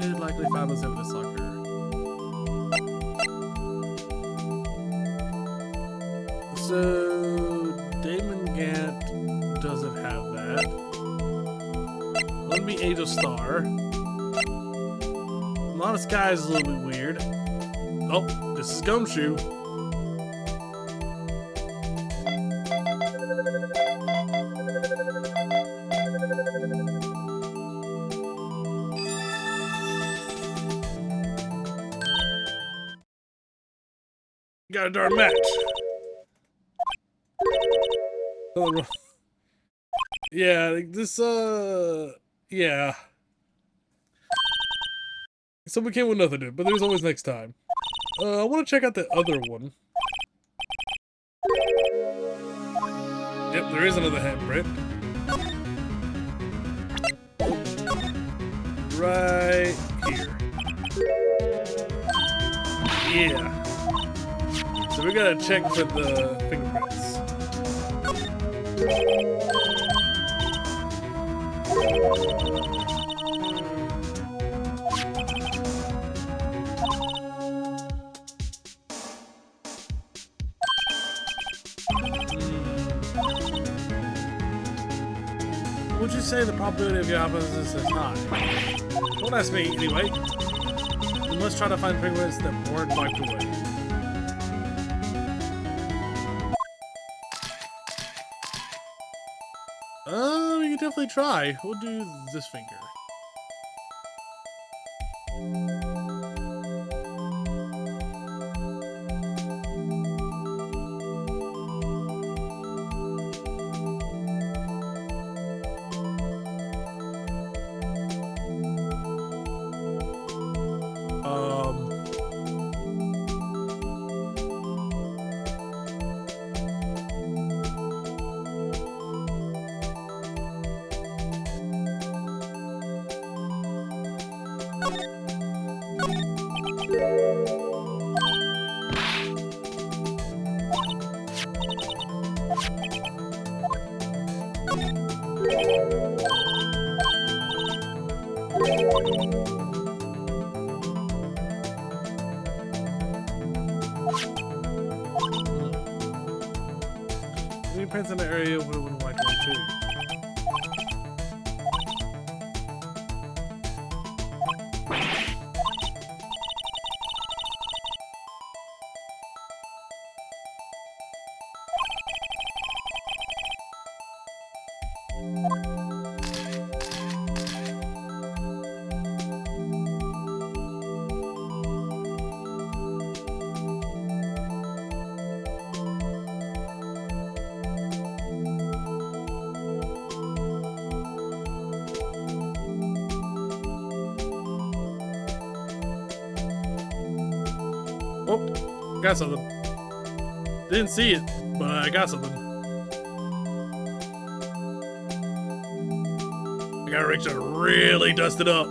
Should likely find those evidence locker. So, Damon Gant doesn't have that. Let me Angel Star. Modest Guy is a little bit weird. Oh, this is Gumshoe. Got a darn match. Oh, yeah, this, yeah. So we came with nothing new, but there's always next time. I want to check out the other one. Yep, there is another handprint. Right here. Yeah. So we gotta check for the fingerprints. Would you say the probability of your hypothesis is high? Don't ask me, anyway. We must try to find fingerprints that weren't wiped away. We can definitely try. We'll do this finger. Any prints in the area would have been wiped away too. Oh, got something. Didn't see it, but I got something. I gotta reach to really dust it up.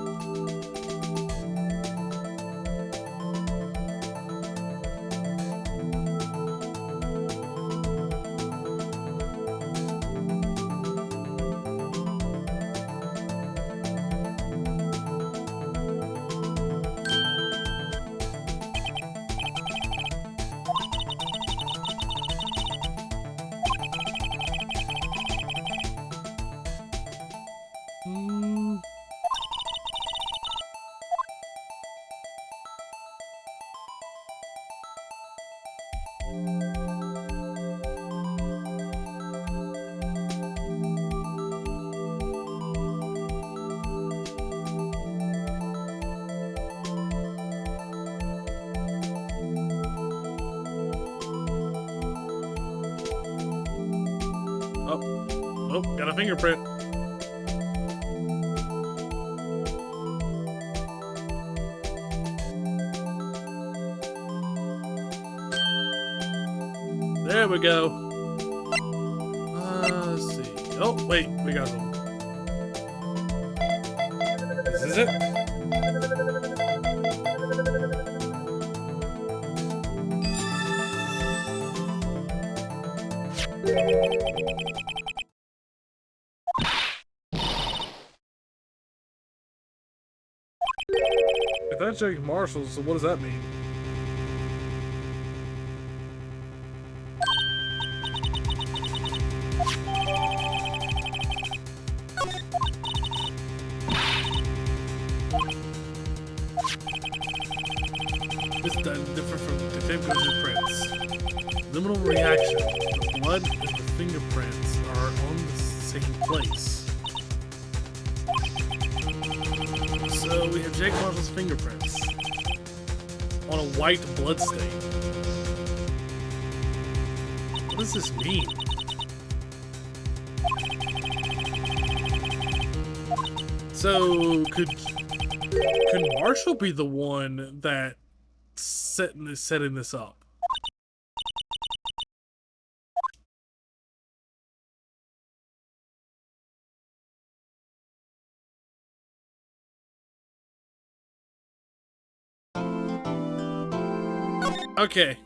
Oh, got a fingerprint. There we go. Let's see. Oh, wait, we got some. This is it? If that's Jake Marshall, so what does that mean? This does differ from Detective Coach's prints. Liminal reaction. The blood and the fingerprints are on the same place. So we have Jake Marshall's fingerprints on a white blood stain. What does this mean? So could Marshall be the one that setting this up? Okay.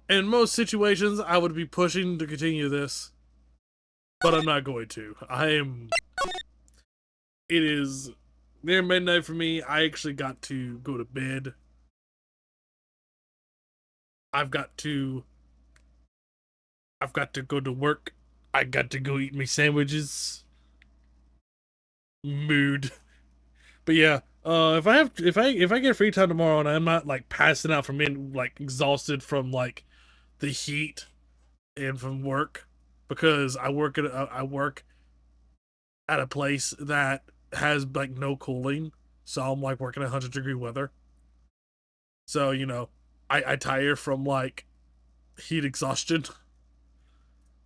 In most situations, I would be pushing to continue this, but I'm not going to. It is near midnight for me. I actually got to go to bed. I've got to go to work. I got to go eat my sandwiches. Mood. But yeah, if I get free time tomorrow and I'm not like passing out from being like exhausted from like the heat and from work, because I work at a place that has like no cooling, so I'm like working at 100-degree weather. So you know, I tire from like heat exhaustion.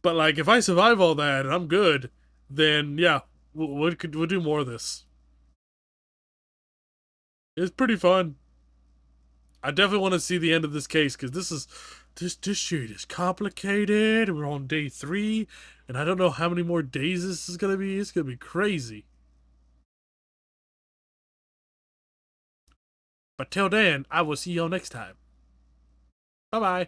But like if I survive all that and I'm good, then yeah, we'll do more of this. It's pretty fun. I definitely want to see the end of this case because this shit is complicated. We're on day 3, and I don't know how many more days this is gonna be. It's gonna be crazy. But till then, I will see y'all next time. Bye bye.